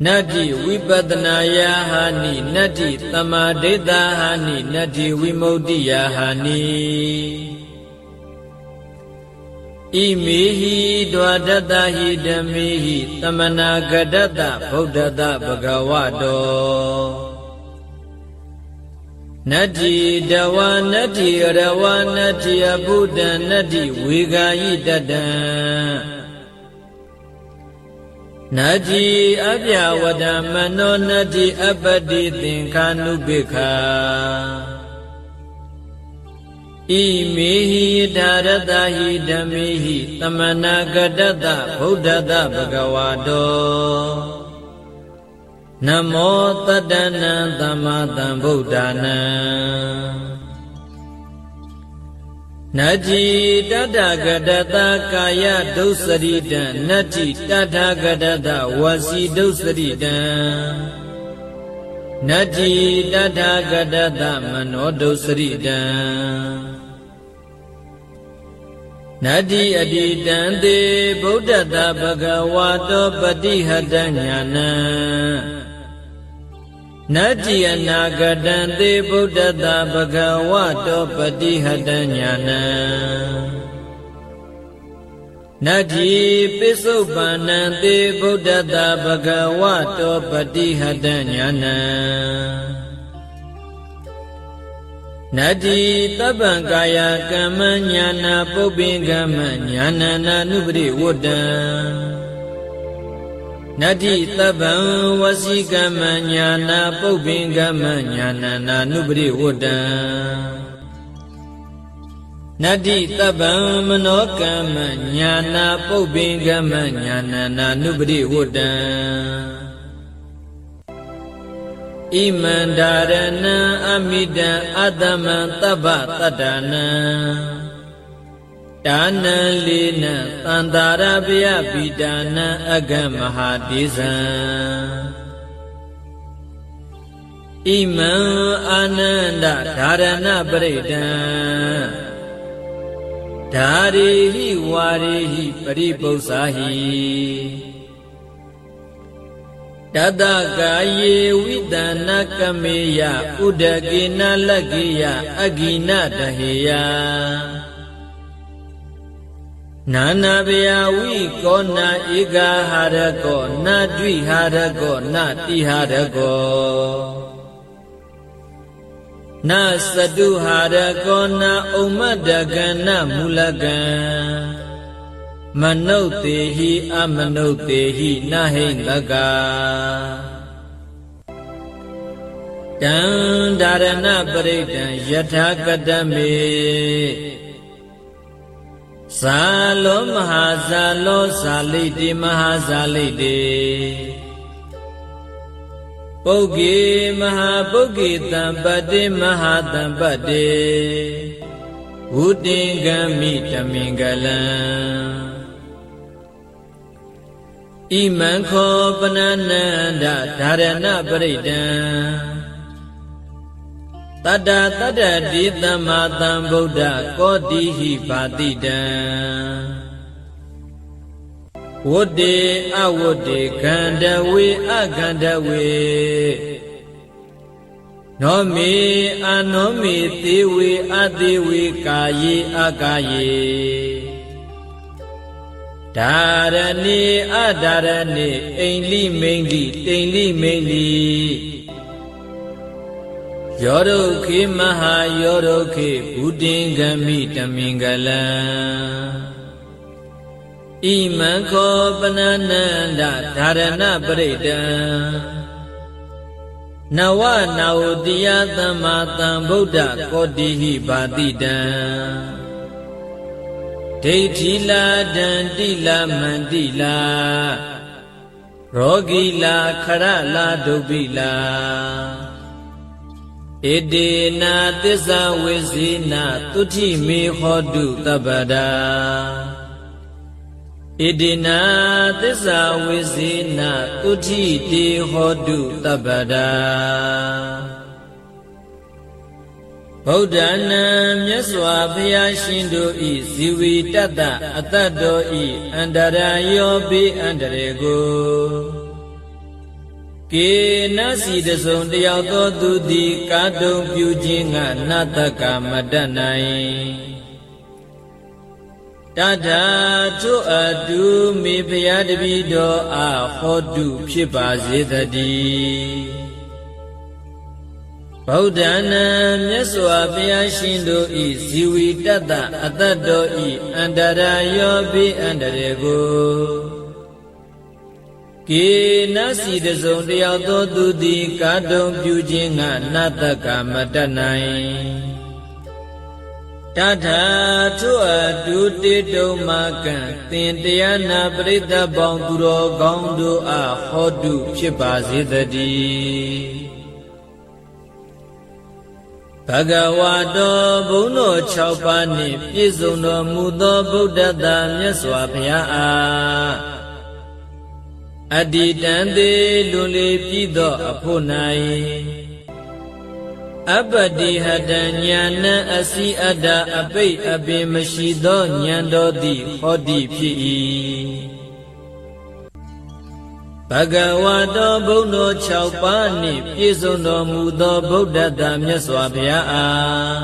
နတ္တိဝိပဿနာယဟာနိနတ္တိသမာဓိတဟာနိနတ္တိဝိမု ക്തി ယဟာနိဣမေဟိဒွါဒတဟိဓမ္မေဟိသမနာဂတတဗုဒ္ဓတဘဂဝါတောနတ္တိတဝါနတ္တိရဝါနတ္တိအဘုဒ္ဓနတ္တိဝေဂာယိတတံနတ္တိအပြဝဒမနောနတ္တိအပတိသင်္ခာနုပိခာဣမေဟိဒါရတဟိဓမ္မေဟိသမနာဂတတဗုဒ္ဓတဘဂဝါတောနမောတတ္တနံသမ္မာသမ္ဗုဒ္ဓနာနတ္တိတတ္တဂတတကာယဒုစရိတံနတ္တိတတ္ထဂတတဝစီဒုစရိတံနတ္တိတတ္ထဂတတမနောဒုစရိတံနတ္တိအတိတံတေဗုဒ္ဓတဘဂဝါတောပတိဟတညာနံနတ္တိအနာဂတံတေဗုဒ္ဓတဘဂဝါတောပတိဟတညာနံဣ နတ္တိပိစုပန္နံတေဗုဒ္ဓတဘဂဝတောပတိဟတညာဏံနတ္တိတပ္ပံကာယကမ္မညာနာပုပ္ပင်ကမ္မညာနာနာနုပရိဝတ္တံနတ္တိတပ္ပံဝစီကမ္မညာနာပုပ္ပင်ကမ္မညာနာနာနုပရိဝတ္တံနတ္တိတပ္ပံမနောကမ္မညာနာပုပ္ပင်ကမ္မညာနာနာနုပရိဝတ္တံဣမန္ဒာရဏံအမိတံအတ္တမံတပ္ပတတ္တနံဒါနံလေးနံသန္တာရပယပိဒါနံအဂမဟာတိဇံဣမံအာနန္ဒဓာရဏပရိဒံဓာရေဟိဝါရေဟိပရိပု္ပ္ပာဟိတတကာယေဝိတနာကမေယဥဒကေနလကေယအဂိနတဟေယနာနာဘယဝိကောနာဧကဟာရကောနာဒွိဟာရကောနာတိဟာရကောနာစတုဟာရကောနာဥမ္မတကနမူလကံမနုဿေဟိအမနုဿေဟိနဟိန္တကာတံဒါရဏပရိဒံယထာကတမေဇာလောမဟာဇာလောဇာလိတိမဟာဇာလိတိပုဂ္ဂေမဟာပုဂ္ဂေတံပတ္တိမဟာတံပတ္တိဝုတင်ဂမိတမင်္ဂလံဣမံခောပနနန္ဒဓာရဏပရိဒံတတ္တတတ္တတိသမ္မာသမ္ဗုဒ္ဓကောတိဟိဘာတိတံဝတ္တေအဝတ္တေခန္ဓဝေအခန္ဓဝေနောမေအနောမေသေဝေအသေဝေကာယေအကာယေဒါရဏိအဒါရဏိအိန္လိမိန္လိတိန္လိမိန္လိယောရုခေမဟာယောရုခေဘုဒ္ဓင်္ဂမိတမင်္ဂလံဣမံခောပနနန္ဒဓာရဏပရိဒံနဝနာဝတိယသမ္မာသမ္ဗုဒ္ဓကောတိဟိဘာတိတံဒိဋ္ဌိလာဒန္တိလာမန္တိလာရောဂီလာခရလာဒုဗ္ဗိလာဣတေနာသစ္စာဝိဇေနသုတိမေဟောတုတပ္ပဒာဣတေနာသစ္စာဝိဇေနသုတိတေဟောတုတပ္ပဒာဗုဒ္ဓနာမြတ်စွာဘုရားရှင်တို့ဤဇီဝီတတ္တအတ္တတော်ဤအန္တရာယောပိအန္တရေကိုကေနစီတစုံတယောက်သောသူသည်ကာတုံပြုခြင်းငါနတကမတတ်နိုင်တထာထုအတုမေဖျားတပည့်တော်အားဟောတုဖြစ်ပါစေတည်းဗုဒ္ဓနာမြတ်စွာဘုရားရှင်တို့ဤဇီဝီတတ္တအတ္တတော်ဤအန္တရာယောပိအန္တရေကိုကေနစီတစုံတယောက်သောသူသည်ကာတုံပြုခြင်းငါနတကမတတ်နိုင်တထာထုအတုတေတုံမကံသင်တရားနာပရိသတ်ပေါင်းသူတော်ကောင်းတို့အားဟောတုဖြစ်ပါစေတည်းဘဂဝါတော်ဘုန်းတော်6ပါးနှင့်ပြည့်စုံတော်မူသောဗုဒ္ဓသာမြတ်စွာဘုရားအားအတ္တိတံသေးလွန်လေပြီးသောအဖို့၌အပ္ပတိဟတဉာဏံအစီအတ္တအပိတ်အပင်မရှိသောဉာဏ်တော်သည်ဟောတိဖြစ်၏ဘဂဝါတော်ဘုန်းတော်6ပါးနှင့်ပြည့်စုံတော်မူသောဗုဒ္ဓသာမြတ်စွာဘုရားအား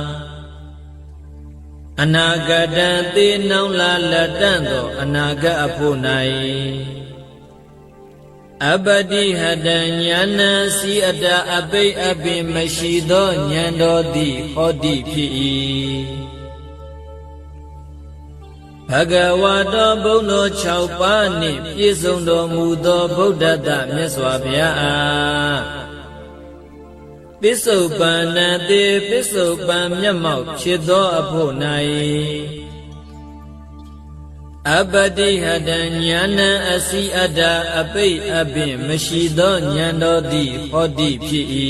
အနာဂတံသေနောင်လာလက်တန့်သောအနာဂတ်အဖို့၌အပတိဟတံဉာဏံစီအတာအပိတ်အပင်မရှိသောဉာဏ်တော်သည်ဟောတိဖြစ်၏ဘဂဝါတော်ဘုန်းတော်6ပါးနှင့်ပြည့်စုံတော်မူသောဗုဒ္ဓတမြတ်စွာဘုရားအားပစ္စုပန်နံတေပစ္စုပန်မျက်မှောက်ဖြစ်သောအဖို့၌အပတိဟတံဉာဏံအစီအတာအပိတ်အပင်မရှိသောဉာဏ်တော်သည်ဟောတိဖြစ်၏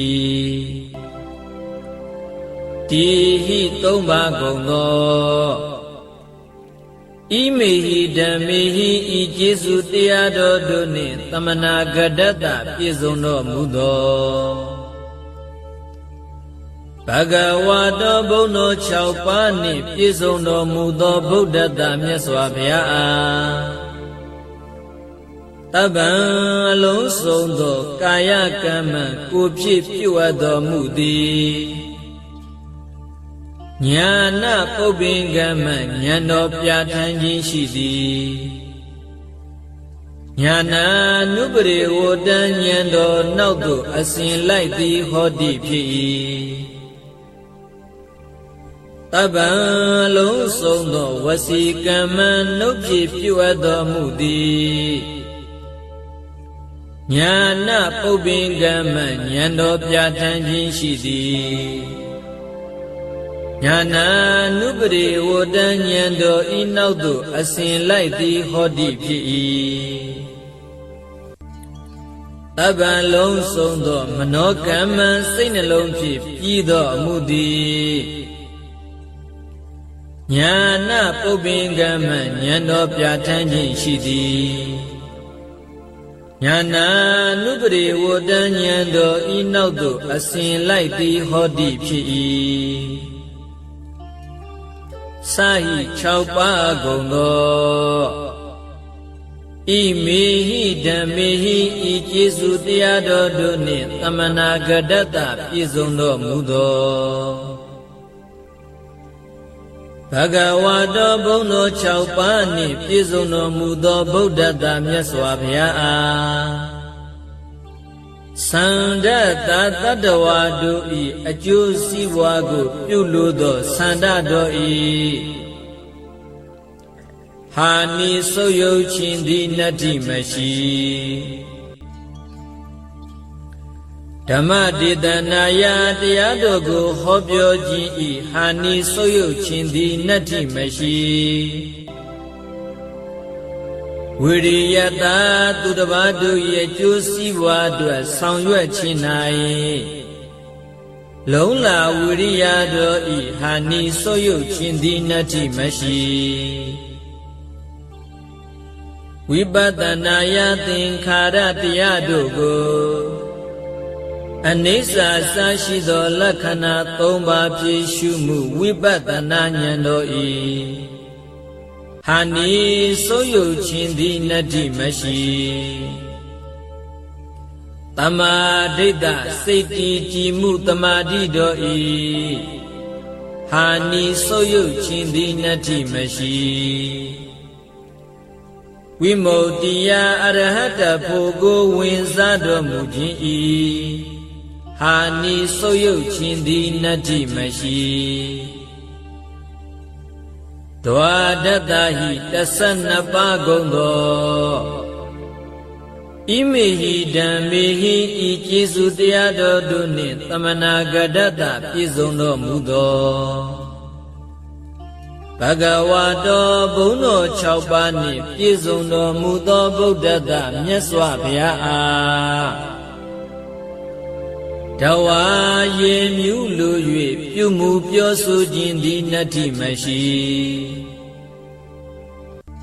တိဟိသုံးပါးကုန်သောဣမေဟိဓမ္မေဟိဤကျေးဇူးတရားတော်တို့နှင့်သမနာဂတ္တပြည့်စုံတော်မူသောဘဂဝါတော်ဘုန်းတော်6ပါးနှင့်ပြည့်စုံတော်မူသောဗုဒ္ဓတမြတ်စွာဘုရားအားတပ္ပံအလုံးစုံသောကာယကမ္မကိုယ်ဖြစ်ပြုအပ်တော်မူသည်ညာနာပုပ္ပင်ကမ္မဉာဏ်တော်ပြဋ္ဌာန်းခြင်းရှိသည်ညာနာနုပရိဝတ္တဉာဏ်တော်နောက်သို့အစဉ်လိုက်သည်ဟောတိဖြစ်၏တပ္ပံလုံးစုံသောဝစီကမ္မနှုတ်ဖြစ်ပြုအပ်တော်မူသည်ညာနာပုပ္ပင်ကမ္မဉာဏ်တော်ပြဋ္ဌာန်းခြင်းရှိသည်ညာနာနုပရိဝတ္တဉာဏ်တော်ဤနောက်သို့အစဉ်လိုက်သည်ဟောတိဖြစ်၏တပ္ပံလုံးစုံသောမနောကမ္မစိတ်နှလုံးဖြင့်ပြီးသောအမှုသည်ညာနာပုပ္ပင်ကမ္မဉာဏ်တော်ပြဋ္ဌာန်းခြင်းရှိသည်ညာနာနုပရိဝတ္တဉာဏ်တော်ဤနောက်သို့အစဉ်လိုက်သည်ဟောတိဖြစ်၏စာဟိ6ပါးကုန်သောဣမေဟိဓမ္မေဟိဤကျေးဇူးတရားတော်တို့နှင့်သမနာဂတ္တပြည့်စုံတော်မူသောဘဂဝါတော်ဘုန်းတော်6ပါးနှင့်ပြည့်စုံတော်မူသောဗုဒ္ဓတမြတ်စွာဘုရားအားသန္ဓတတတ္တဝါတို့ဤအကျိုးစီးပွားကိုပြုလိုသောသန္ဓတော်ဤဟာနိဆုပ်ယုတ်ခြင်းသည်နတ္တိမရှိဓမ္မဒေသနာယတရားတော်ကိုဟောပြောခြင်းဤဟာနိဆုပ်ယုတ်ခြင်းသည်နတ္တိမရှိဝိရိယတာသူတစ်ပါးတို့ရဲ့ကျိုးစည်းပွားအတွက်ဆောင်ရွက်ခြင်း၌လုံးလာဝိရိယတော်ဤဟာနိဆုပ်ယုတ်ခြင်းသည်နတ္တိမရှိဝိပဿနာယသင်္ခါရတရားတို့ကိုအနိစ္စစာရှိသောလက္ခဏာ3ပါးဖြည့်ရှုမှုဝိပဿနာဉာဏ်တော်ဤဟာနိဆုပ်ယုတ်ခြင်းသည်နတ္တိမရှိတမာဒိဋ္ဌစိတ်တည်ကြည်မှုတမာတိတော်ဤဟာနိဆုပ်ယုတ်ခြင်းသည်နတ္တိမရှိဝိမု ക്തി ယအရဟတဖို့ကိုဝင်စားတော်မူခြင်းဤဟာနိဆုပ်ယုတ်ခြင်းသည်နတ္တိမရှိဒွါဒတ္တဟိ12ပါးကုန်သောဣမေဟိဓမ္မေဟိဤကျေးဇူးတရားတော်တို့နှင့်သမနာဂတ္တပြည့်စုံတော်မူသောဘဂဝါတော်ဘုန်းတော်6ပါးနှင့်ပြည့်စုံတော်မူသောဗုဒ္ဓတမြတ်စွာဘုရားအားတဝါရေမြူးလို၍ပြုမှုပြောဆိုခြင်းသည်နတ္တိမရှိ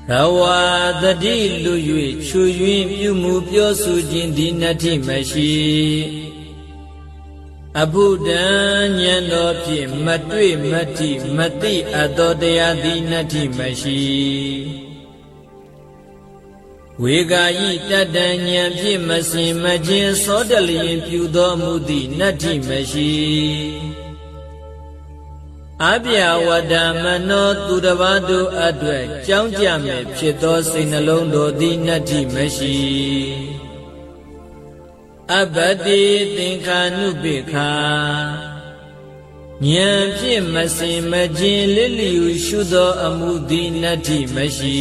ရဝါတတိလို၍ချွယွင်းပြုမှုပြောဆိုခြင်းသည်နတ္တိမရှိအဘုဒ္ဓံဉာဏ်တော်ဖြင့်မတွေ့မတိမသိအပ်သောတရားသည်နတ္တိမရှိဝေဂာယိတတ္တဉာဏ်ဖြင့်မစင်မခြင်းသောတလျင်ပြုတော်မူသည့်နတ္တိမရှိ အပြဝတ္တမနောသူတစ်ပါးတို့အတွက်ကြောင်းကြမဲ့ဖြစ်သောစိတ်နှလုံးတို့သည်နတ္ထိမရှိအပတိသင်္ခာနုပိခာဉာဏ်ဖြင့်မစင်မခြင်းလစ်လျူရှုသောအမှုသည်နတ္ထိမရှိ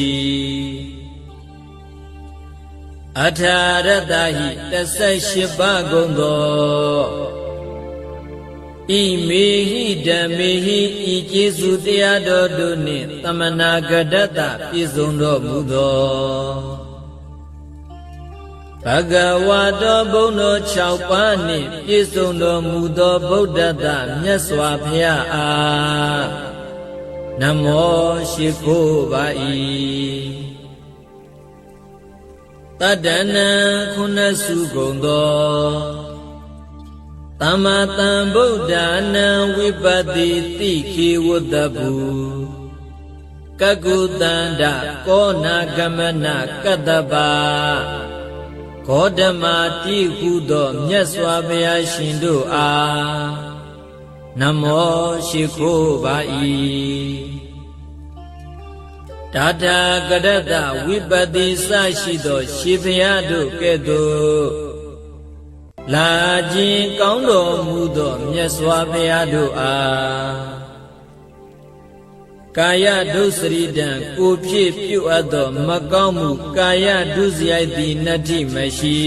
အထာရတ္တဟိ18ပါးကုန်သောဣမေဟိဓမ္မေဟိဤကျေစုတရားတော်တို့နှင့်သမနာဂတတပြည့်စုံတော်မူသောဘဂဝါတော်ဘုန်းတော်6ပါးနှင့်ပြည့်စုံတော်မူသောဗုဒ္ဓတမြတ်စွာဘုရားအားနမောရှိခိုးပါ၏တတ္တနံခုနစုကုန်သောသမ္မာသမ္ဗုဒ္ဓနာဝိပတိတိခေဝတ္တဗုကကုတန္တကောနာဂမနကတ္တပဂေါတမတိဟုသောမြတ်စွာဘုရားရှင်တို့အားနမောရှိခိုးပါ၏တာထာကရတဝိပတိစရှိသောရှင်ဘုရားတို့ကဲ့သို့လာခြင်းကောင်းတော်မူသောမြတ်စွာဘုရားတို့အားကာယဒုစရိတံကိုဖြစ်ပြုအပ်သောမကောင်းမှုကာယဒုစရိုက်သည်နတ္ထိမရှိ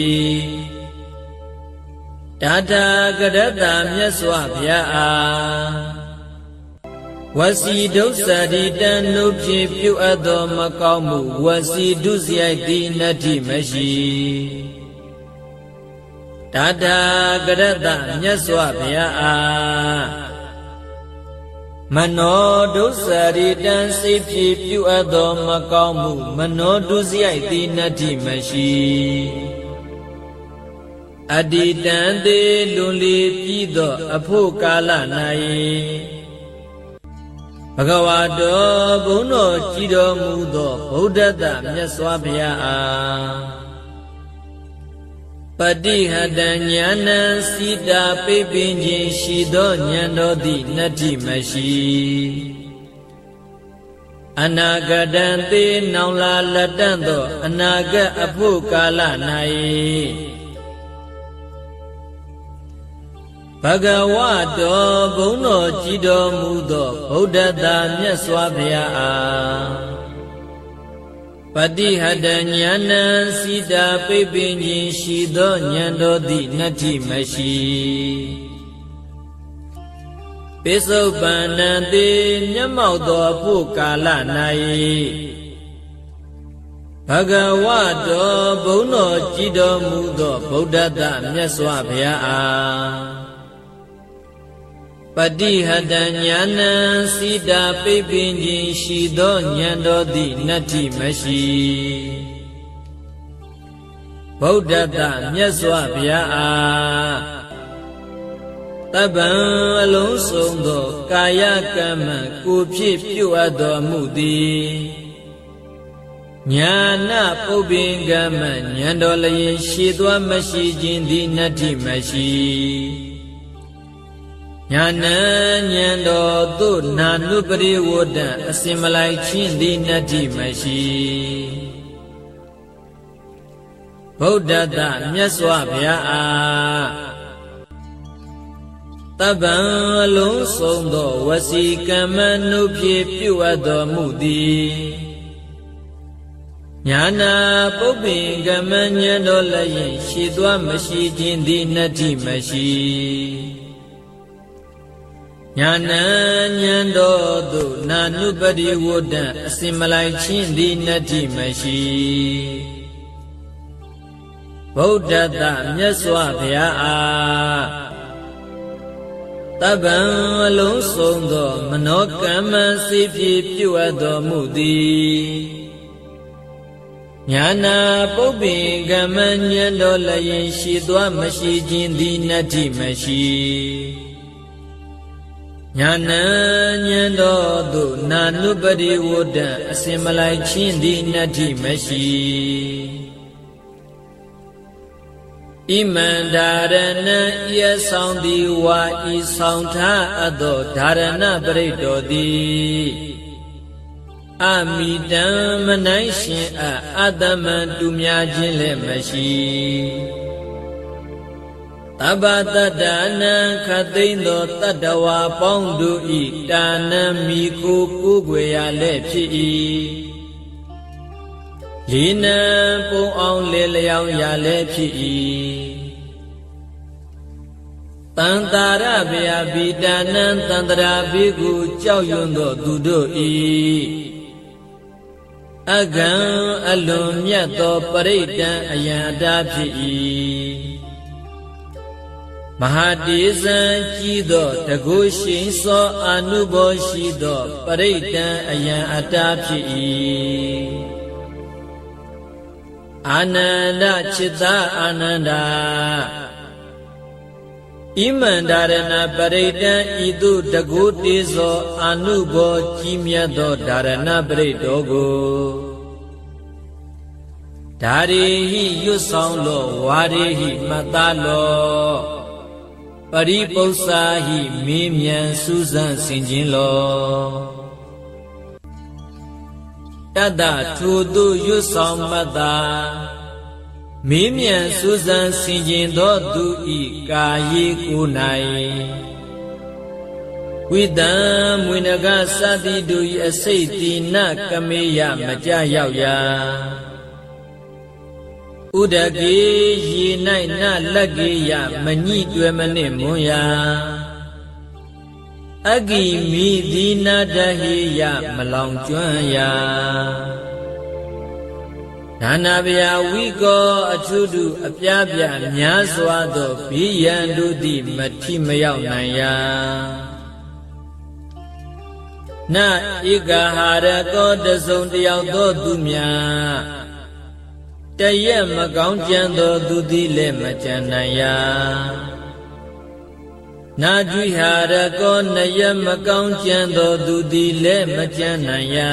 တာထာကရတမြတ်စွာဘုရားအားဝစီဒုစရိတံနှုတ်ဖြင့်ပြုအပ်သောမကောင်းမှုဝစီဒုစရိုက်သည်နတ္ထိမရှိတာထာကရတမြတ်စွာဘုရားအားမနောဒုစရိတံစိတ်ဖြင့်ပြုအပ်သောမကောင်းမှုမနောဒုစရိုက်သည်နတ္ထိမရှိအတ္တိတံသေလွန်လေပြီးသောအဖို့ကာလ၌ဘဂဝါတော်ဘုန်းတော်ကြည်တော်မူသောဗုဒ္ဓတမြတ်စွာဘုရားအားပတိဟတဉာဏံစိတာပိပင်ခြင်းရှိသောဉာဏ်တော်သည်နတ္ထိမရှိအနာဂတံသေနောင်လာလက်တန့်သောအနာဂတ်အဖို့ကာလ၌ဘဂဝါတော်ဘုန်းတော်ကြည်တော်မူသောဗုဒ္ဓတမြတ်စွာဘုရားအားပတိဟတဉာဏံစိတာပိပင်ခြင်းရှိသောဉာဏ်တော်သည်နတ္ထိမရှိပိစုပန္နံသေမျက်မှောက်သောအဖို့ကာလ၌ဘဂဝါတော်ဘုန်းတော်ကြည်တော်မူသောဗုဒ္ဓတမြတ်စွာဘုရားအားပတိဟတဉာဏံစိတာပိပင်ခြင်းရှိသောဉာဏ်တော်သည်နတ္ထိမရှိဗုဒ္ဓတမြတ်စွာဘုရားအားတပ္ပံအလုံးစုံသောကာယကမ္မကိုဖြစ်ပြုအပ်တော်မူသည်ညာနာပုပ္ပင်ကမ္မဉာဏ်တော်လျင်ရှိသွားမရှိခြင်းသည်နတ္ထိမရှိညာဏဉာဏ်တော်သို့နာနုပရိဝတ္တအစင်မလိုက်ခြင်းသည်နတ္ထိမရှိဗုဒ္ဓတမြတ်စွာဘုရားအားတပ္ပံအလုံးစုံသောဝစီကမ္မနုဖြင့်ပြုအပ်တော်မူသည်ညာနာပုပ္ပင်ကမ္မဉာဏ်တော်လျင်ရှိသွားမရှိခြင်းသည်နတ္ထိမရှိညာဏဉာဏ်တော်သို့နာနုပတိဝတ္တအစင်မလိုက်ခြင်းသည်နတ္ထိမရှိဗုဒ္ဓတမြတ်စွာဘုရားအားတပ္ပံအလုံးစုံသောမနောကမ္မစိဖြင့်ပြုအပ်တော်မူသည်ညာနာပုပ္ပင်ကမ္မဉာဏ်တော်လျင်ရှိသွားမရှိခြင်းသည်နတ္ထိမရှိညာဏဉာဏ်တော်သို့နာနုပတိဝတ္တအစင်မလိုက်ခြင်းသည်နတ္ထိမရှိဗ ဣမန္ဒာရဏံဤဆောင်တိဝါဤဆောင်ထားအပ်သောဓာရဏပရိတ္တောတိအမိတံမနိုင်ရှင်အတ္တမံတူများခြင်းလည်းမရှိတပ္ပတတ္တနံခသိမ့်သောတတ္တဝါပေါင်းတို့ဤတာနံမိကိုကိုးကွယ်ရလည်းဖြစ်၏လီနံပုံအောင်လေလျောင်းရလည်းဖြစ်၏တန်တာရဗျာဘိတာနံတန္တရာဘိကုကြောက်ရွံ့သောသူတို့ဤအကံအလွန်မြတ်သောပရိဒံအယံအတားဖြစ်၏မဟာတေဇံကြီးသောတကုရှိန်သောအာနုဘောရှိသောပရိဒံအယံအတားဖြစ်၏အာနန္ဒจิตာအာနန္ဒာဣမန္ဒာရဏပရိဒံဤသို့တကုတေဇောအာနုဘောကြီးမြတ်သောဓာရဏပရိတောကိုဓာရေဟိရွတ်ဆောင်လောဝါရေဟိမတ္တလောပရိပု္ပ္ပာဟိမေးမြန်းစူးစမ်းဆင်ခြင်လောတတ္တထိုသို့ရွတ်ဆောင်မတ္တာမေးမြန်းစူးစမ်းဆင်ခြင်သောသူဤကာယေကိုယ်၌ဝိတံမွေနဂသတိတို့ဤအစိတ်တိနကမေယမကြရောက်ရာဥဒကေရေ၌နလက်ကေယမညိတွယ်မနှင့်မွန်ရာအဂိမိဒီနာတဟိယမလောင်ကျွမ်းရာနာနာဗျာဝိကောအထုတုအပြားပြများစွာသောဘိယံတို့သည်မထိမရောက်နိုင်ရာနဧကဟာရကောတစုံတယောက်သောသူများတရက်မကောင်းကြံသောသူသည်လည်းမကြံနိုင်ရာနာကြွိဟာရကောနရက်မကောင်းကြံသောသူသည်လည်းမကြံနိုင်ရာ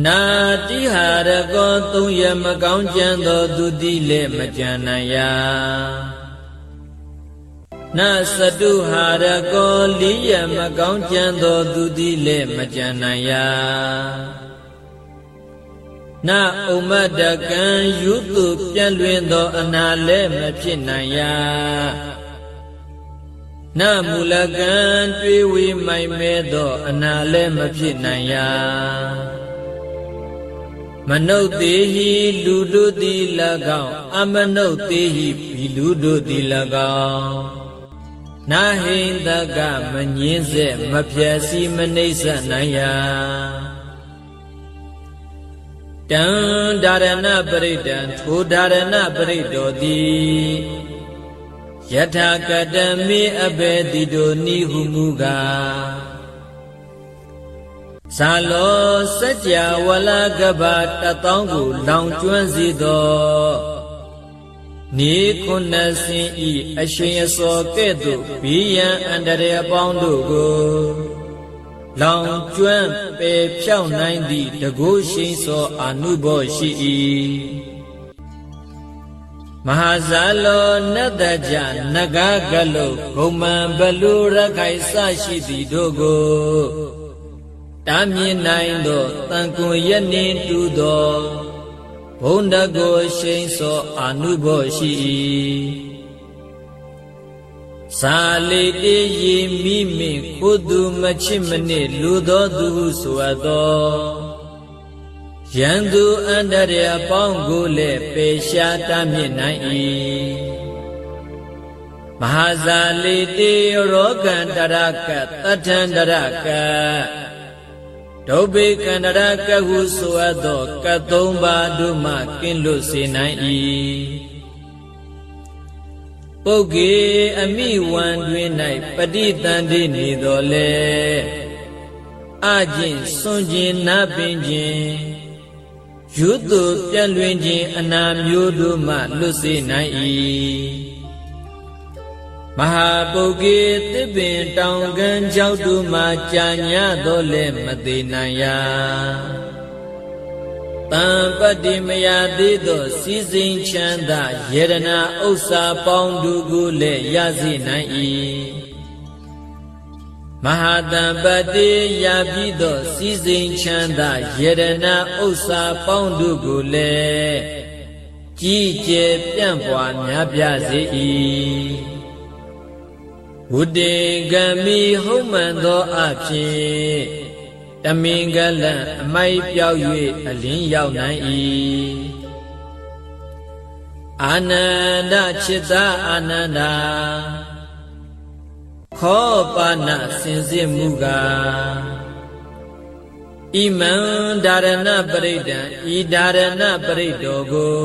နာတိဟာရကောသုံးရက်မကောင်းကြံသောသူသည်လည်းမကြံနိုင်ရာနာစတုဟာရကောလေးရက်မကောင်းကြံသောသူသည်လည်းမကြံနိုင်ရာနာဥမ္မတကံယုတုပြန့်လွင်သောအနာလည်းမဖြစ်နိုင်ရာနာမူလကံတွေးဝေမိုင်မဲသောအနာလည်းမဖြစ်နိုင်ရာမနုဿေဟိလူတို့သည်၎င်းအမနုဿေဟိဘီလူတို့သည်၎င်းနာဟိန္တကမငင်းစေမဖြက်စီမနှိမ့်ဆက်နိုင်ရာတံဒါရဏပရိဒံထိုဒါရဏပရိတောတိယထာကတမေအဘေတိတောနိဟုမူကားဇာလောစัจ java ဝလကပ1000ကိုလောင်ကျွမ်းစေသောနေခုနှစ်စင်ဤအရှင်အစောကဲ့သို့ဘိယံအန္တရာယ်အပေါင်းတို့ကိုလောင်ကျွမ်းပေဖြောက်နိုင်သည့်တကုရှိန်သောအာနုဘောရှိ၏မဟာဇာလောနတ္တကြနဂကလုဂုံမံဘလူရခိုင်စရှိသည်တို့ကိုတာမြင်နိုင်သောတန်ကွန်ရနှင့်တူသောဘုံတကုရှိန်သောအာနုဘောရှိ၏ဇာလိတေယေမိမိခုသူမချစ်မနစ်လူသောသူဆိုအပ်သောယံသူအန္တရာယ်ပေါင်းကိုလည်းပေရှားတားမြစ်နိုင်၏မဟာဇာလိတေရောဂန္တရကတထန္တရကဒုဗ္ဗေကန္တရကဟုဆိုအပ်သောကသုံးပါးတို့မှကင်းလွတ်စေနိုင်၏ပုဂ္ဂေအမိဝံတွင်၌ပဋိသန္ဓေနေတော်လဲအကျင့်စွန့်ခြင်းနာပင်ခြင်းယုတုပြန့်လွင်ခြင်းအနာမျိုးတို့မှလွတ်စေနိုင်၏မဟာပုဂ္ဂေသစ်ပင်တောင်ကမ်းကျောက်တို့မှကြာညတော်လဲမသေးနိုင်ရာ တံပတ္တိမယသေးသောစီစဉ်ချမ်းသာယေရနာဥစ္စာပေါင်းတို့ကိုလည်းရစေနိုင်၏မဟာတံပတ္တိရပြီးသောစီစဉ်ချမ်းသာယေရနာဥစ္စာပေါင်းတို့ကိုလည်းကြီးကျယ်ပြန့်ပွားများပြားစေ၏ဝုတေကမိဟုတ်မှန်သောအဖြစ်တမင်္ဂလံအမိုက်ပြောက်၍အလင်းရောက်နိုင်၏အာနန္ဒจิตာအာနန္ဒာခောပါဏစင်စစ်မှုကဣမံဒါရဏပရိဒံဤဒါရဏပရိတောကို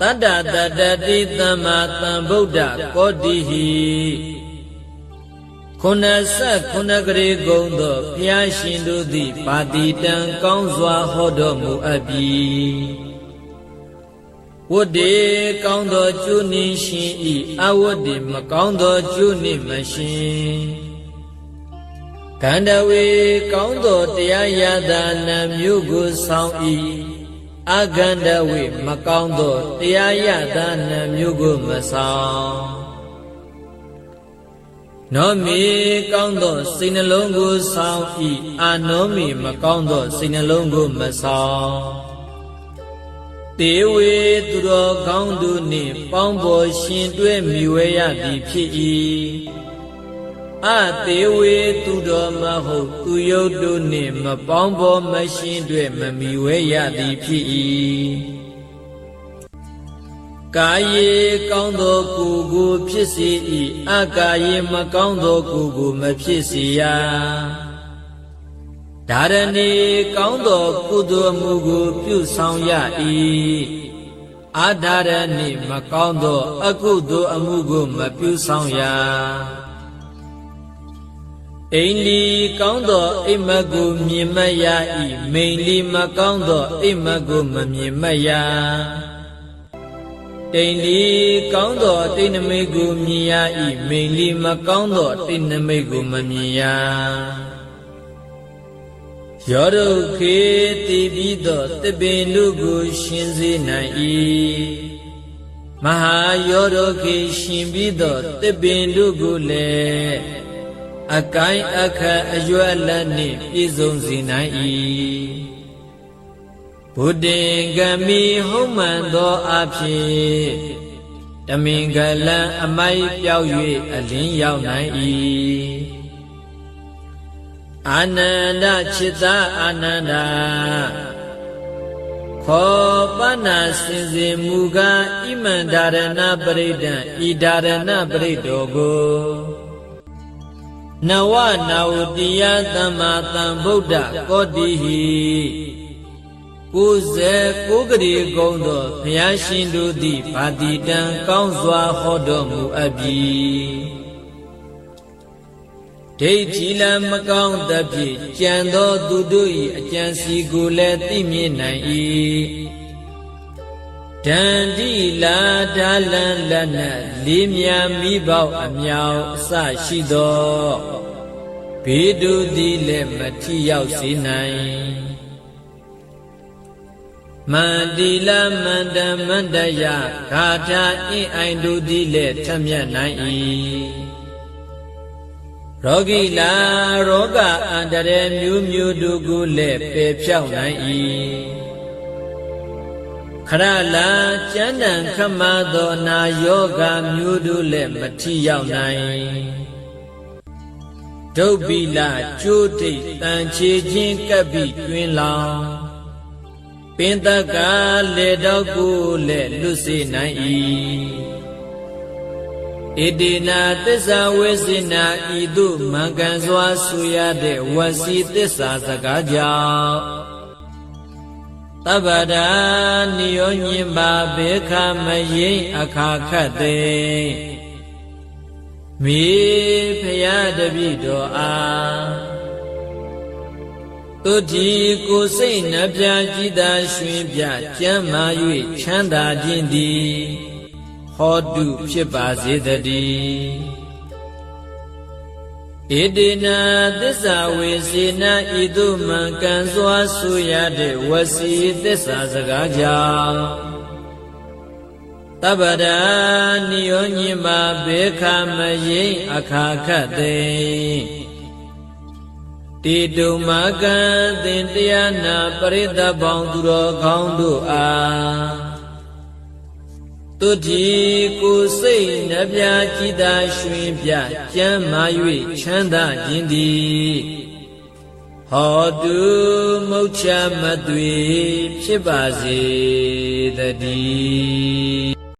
တတ္တတတ္တိသမ္မာသမ္ဗုဒ္ဓကောတိဟိခုနကရေကုံသောဘုရားရှင်တို့သည်ပါတိတံကောင်းစွာဟောတော်မူအပ်ပြီဝတ္တေကောင်းသောကျိုးနှင့်ရှင်၏အဝတ္တေမကောင်းသောကျိုးနှင့်မရှင်ကန္တဝေကောင်းသောတရားရတာနာမျိုးကိုဆောင်၏အကန္တဝေမကောင်းသောတရားရတာနာမျိုးကိုမဆောင်နောမေကောင်းသောစိတ်နှလုံးကိုဆောင်၏အာနောမေမကောင်းသောစိတ်နှလုံးကိုမဆောင်တေဝေသူတော်ကောင်းတို့နှင့်ပေါင်းဖော်ရှင်တွဲမိဝဲရသည်ဖြစ်၏အတေဝေသူတော်မဟုတ်သူယုတ်တို့နှင့်မပေါင်းဖော်မရှင်တွဲမမိဝဲရသည်ဖြစ်၏ကာယေကောင်းသောကိုယ်ကိုဖြစ်စေ၏အကာယေမကောင်းသောကိုယ်ကိုမဖြစ်စေရဒါရဏီကောင်းသောကုသိုလ်မှုကိုပြုဆောင်ရ၏အာဒါရဏီမကောင်းသောအကုသိုလ်အမှုကိုမပြုဆောင်ရအိန္ဒိကောင်းသောအိမ်မက်ကိုမြင်မရ၏မိန်လီမကောင်းသောအိမ်မက်ကိုမမြင်မရတိန်လီကောင်းသောတိဏမိတ်ကိုမြင်ရ၏မိန်လီမကောင်းသောတိဏမိတ်ကိုမမြင်ရယောဒုခေတိပြီးသောတပင်တို့ကိုရှင်စေနိုင်၏မဟာယောဒုခေရှင်ပြီးသောတပင်တို့ကိုလည်းအကိုင်းအခက်အရွယ်လက်နှင့်ပြည့်စုံစေနိုင်၏ဘုဒ္ဓင်္ဂမိဟုတ်မှန်သောအဖြစ်တမင်္ဂလံအမိုက်ပြောက်၍အလင်းရောက်နိုင်၏အာနန္ဒจิตာအာနန္ဒာခောပနာစင်စေမူကားဣမံဒါရဏပရိဒံဤဒါရဏပရိတောကိုနဝနာဝတိယသမ္မာသမ္ဗုဒ္ဓကောတိဟိ96ကရေကုံသောဘုရားရှင်တို့သည်ပါတိတံကောင်းစွာဟောတော်မူအပ်ပြီဒိဋ္ဌိလံမကောင်းသဖြင့်ကြံသောသူတို့၏အကြံစီကိုလည်းသိမြင်နိုင်၏ဒန္တိလာဒါလံလက်နက်လေးမြာမိပေါအမြောက်အစရှိသောဘေးတို့သည်လည်းမထိရောက်စေနိုင်မန္တိလမန္တမန္တယဂါထာအင်းအိုင်တို့သည်လည်းထမြတ်နိုင်၏ရောဂီလာရောဂအန္တရာယ်မျိုးမျိုးတို့ကိုလည်းပယ်ဖြောက်နိုင်၏ခရလာကျမ်းတန်ခမသောနာယောဂမျိုးတို့လည်းမထိရောက်နိုင်ဒုဗ္ဗိလကျိုးတိတ်တန်ချေခြင်းကပ်ပြီးတွင်လောင်ပင်တကလေတော့ကိုလည်းလွတ်စေနိုင်၏ဣတိနာသစ္စာဝေစိနာဤသို့မှန်ကန်စွာဆိုရတဲ့ဝစီသစ္စာစကားကြောင့်တပ္ပဒာနိယောညင်ပါဘေခမယိအခါခတ်သိမိဖရာတပိတော်အားတုတိကိုစိတ်နှပြကြည်သာရွှင်ပြကျမ်းမာ၍ချမ်းသာခြင်းသည်ဟောတုဖြစ်ပါစေတည်းဣ ဣတိနာသစ္စာဝေစေနာဤသို့မှန်ကန်စွာဆိုရတဲ့ဝစီသစ္စာစကားကြောင့်တပ္ပဒာနိယောညင်ပါဘေခမယိအခါခတ်သိတိတုမကံသင်တရားနာပရိသတ်ပေါင်းသူတော်ကောင်းတို့အားတုတိကိုယ်စိတ်နှပြจิตာရွှင်ပြကျမ်းမာ၍ချမ်းသာခြင်းသည်ဟောတုမုတ်ချမသွေဖြစ်ပါစေတည်း